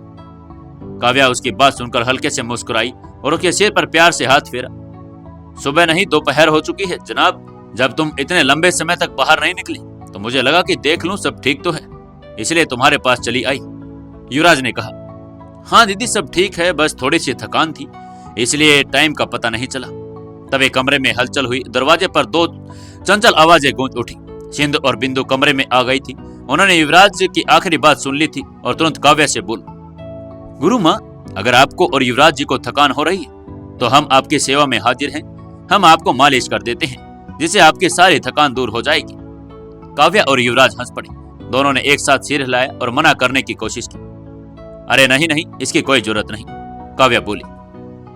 [SPEAKER 1] काव्या उसकी बात सुनकर हल्के से मुस्कुराई और उसके सिर पर प्यार से हाथ फेरा। सुबह नहीं, दोपहर हो चुकी है जनाब। जब तुम इतने लंबे समय तक बाहर नहीं निकली तो मुझे लगा कि देख लूं सब ठीक तो है, इसलिए तुम्हारे पास चली आई, युवराज ने कहा। हाँ दीदी, सब ठीक है, बस थोड़ी सी थकान थी, इसलिए टाइम का पता नहीं चला। तभी कमरे में हलचल हुई। दरवाजे पर दो चंचल आवाजें गूंज उठी। सिंधु और बिंदु कमरे में आ गई थी। उन्होंने युवराज की आखिरी बात सुन ली थी और तुरंत काव्या से बोल, गुरु माँ, अगर आपको और युवराज जी को थकान हो रही है तो हम आपकी सेवा में हाजिर हैं। हम आपको मालिश कर देते हैं, जिससे आपकी सारी थकान दूर हो जाएगी। काव्या और युवराज हंस पड़े। दोनों ने एक साथ सिर हिलाया और मना करने की कोशिश की। अरे नहीं नहीं, इसकी कोई जरूरत नहीं, काव्या बोली।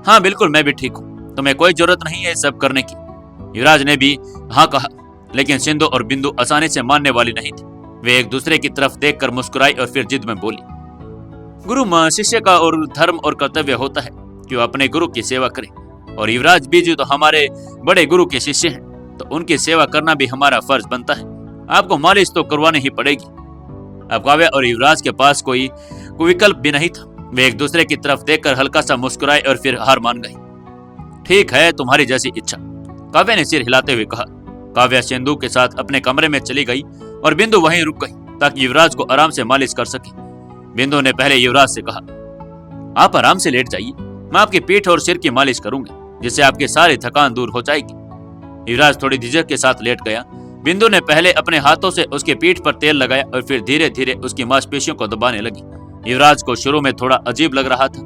[SPEAKER 1] हाँ बिल्कुल, मैं भी ठीक हूँ, तुम्हें कोई जरूरत नहीं है सब करने की, युवराज ने भी हाँ कहा। लेकिन सिंधु और बिंदु आसानी से मानने वाली नहीं थी। वे एक दूसरे की तरफ देखकर मुस्कुराई और फिर जिद में बोली, गुरु माँ, शिष्य का और धर्म और कर्तव्य होता है कि वो अपने गुरु की सेवा करे, और युवराज जी तो हमारे बड़े गुरु के शिष्य हैं, तो उनकी सेवा करना भी हमारा फर्ज बनता है। आपको मालिश तो करवानी ही पड़ेगी। अब काव्या और युवराज के पास कोई विकल्प भी नहीं था। वे एक दूसरे की तरफ देखकर हल्का सा मुस्कुराए और फिर हार मान गए। ठीक है, तुम्हारी जैसी इच्छा, काव्या ने सिर हिलाते हुए कहा। काव्या सिंधु के साथ अपने कमरे में चली गई और बिंदु वहीं रुक गई ताकि युवराज को आराम से मालिश कर सके। बिंदु ने पहले युवराज से कहा, आप आराम से लेट जाइए, मैं आपकी पीठ और सिर की मालिश करूंगी, जिससे आपकी सारी थकान दूर हो जाएगी। युवराज थोड़ी झिझक के साथ लेट गया। बिंदु ने पहले अपने हाथों से उसके पीठ पर तेल लगाया और फिर धीरे धीरे उसकी मांसपेशियों को दबाने लगी। युवराज को शुरू में थोड़ा अजीब लग रहा था,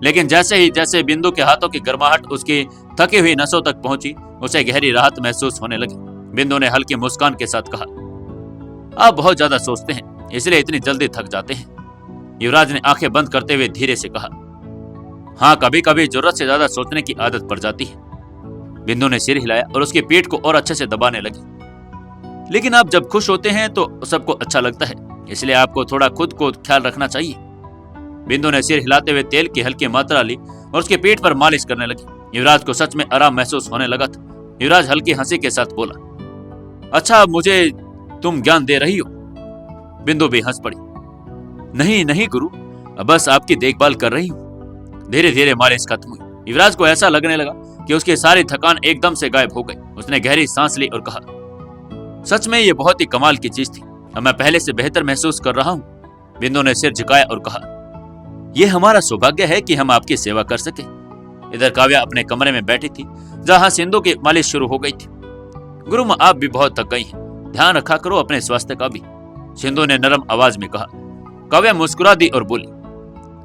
[SPEAKER 1] लेकिन जैसे बिंदु के हाथों की गर्माहट उसकी थकी हुई नसों तक पहुंची, उसे गहरी राहत महसूस होने लगी। बिंदु ने हल्की मुस्कान के साथ कहा, आप बहुत ज्यादा सोचते हैं, इसलिए इतनी जल्दी थक जाते हैं। युवराज ने आंखें बंद करते हुए धीरे से कहा, हाँ, कभी कभी जरूरत से ज्यादा सोचने की आदत पड़ जाती है। बिंदु ने सिर हिलाया और उसकी पीठ को और अच्छे से दबाने लगी। लेकिन आप जब खुश होते हैं तो सबको अच्छा लगता है, इसलिए आपको थोड़ा खुद को ख्याल रखना चाहिए। बिंदु ने सिर हिलाते हुए तेल की हल्की मात्रा ली और उसके पीठ पर मालिश करने लगी। युवराज को सच में आराम महसूस होने लगा था। युवराज हल्की हंसी के साथ बोला, अच्छा, मुझे तुम ज्ञान दे रही हो? बिंदु भी हंस पड़ी। नहीं नहीं गुरु, बस आपकी देखभाल कर रही हूँ। धीरे धीरे मालिश खत्म हुई। युवराज को ऐसा लगने लगा कि उसकी सारी थकान एकदम से गायब हो गई। उसने गहरी सांस ली और कहा, सच में ये बहुत ही कमाल की चीज थी, अब मैं पहले से बेहतर महसूस कर रहा हूँ। बिंदु ने सिर झुकाया और कहा, यह हमारा सौभाग्य है कि हम आपकी सेवा कर सके। इधर काव्या अपने कमरे में बैठी थी, जहाँ सिंधु की मालिश शुरू हो गई थी। गुरु माँ, आप भी बहुत थक गई हैं, ध्यान रखा करो अपने स्वास्थ्य का भी, सिंधु ने नरम आवाज में कहा। काव्या मुस्कुरा दी और बोली,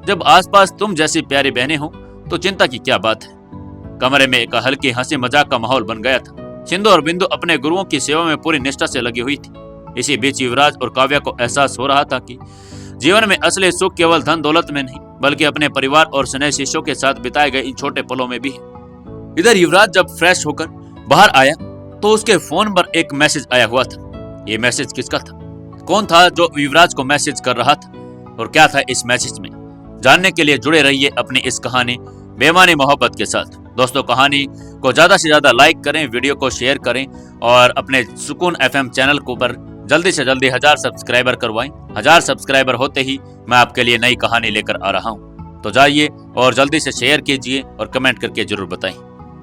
[SPEAKER 1] जब आसपास तुम जैसी प्यारी बहनें हो तो चिंता की क्या बात है। कमरे में एक हल्की हंसी मजाक का माहौल बन गया था। सिंधु और बिंदु अपने गुरुओं की सेवा में पूरी निष्ठा से लगी हुई थी। इसी बीच युवराज और काव्या को एहसास हो रहा था कि जीवन में असली सुख केवल धन दौलत में नहीं, बल्कि अपने परिवार और स्नेह शिष्यों के साथ बिताए गए इन छोटे पलों में भी है। इधर युवराज जब फ्रेश होकर बाहर आया तो उसके फोन पर एक मैसेज आया हुआ था। ये मैसेज किसका था? कौन था जो युवराज को मैसेज कर रहा था और क्या था इस मैसेज में? जानने के लिए जुड़े रहिए अपनी इस कहानी बेमानी मोहब्बत के साथ। दोस्तों, कहानी को ज्यादा से ज्यादा लाइक करें, वीडियो को शेयर करें और अपने सुकून FM चैनल को पर जल्दी से जल्दी 1000 सब्सक्राइबर करवाएं। 1000 सब्सक्राइबर होते ही मैं आपके लिए नई कहानी लेकर आ रहा हूं। तो जाइए और जल्दी से शेयर कीजिए और कमेंट करके जरूर बताएं।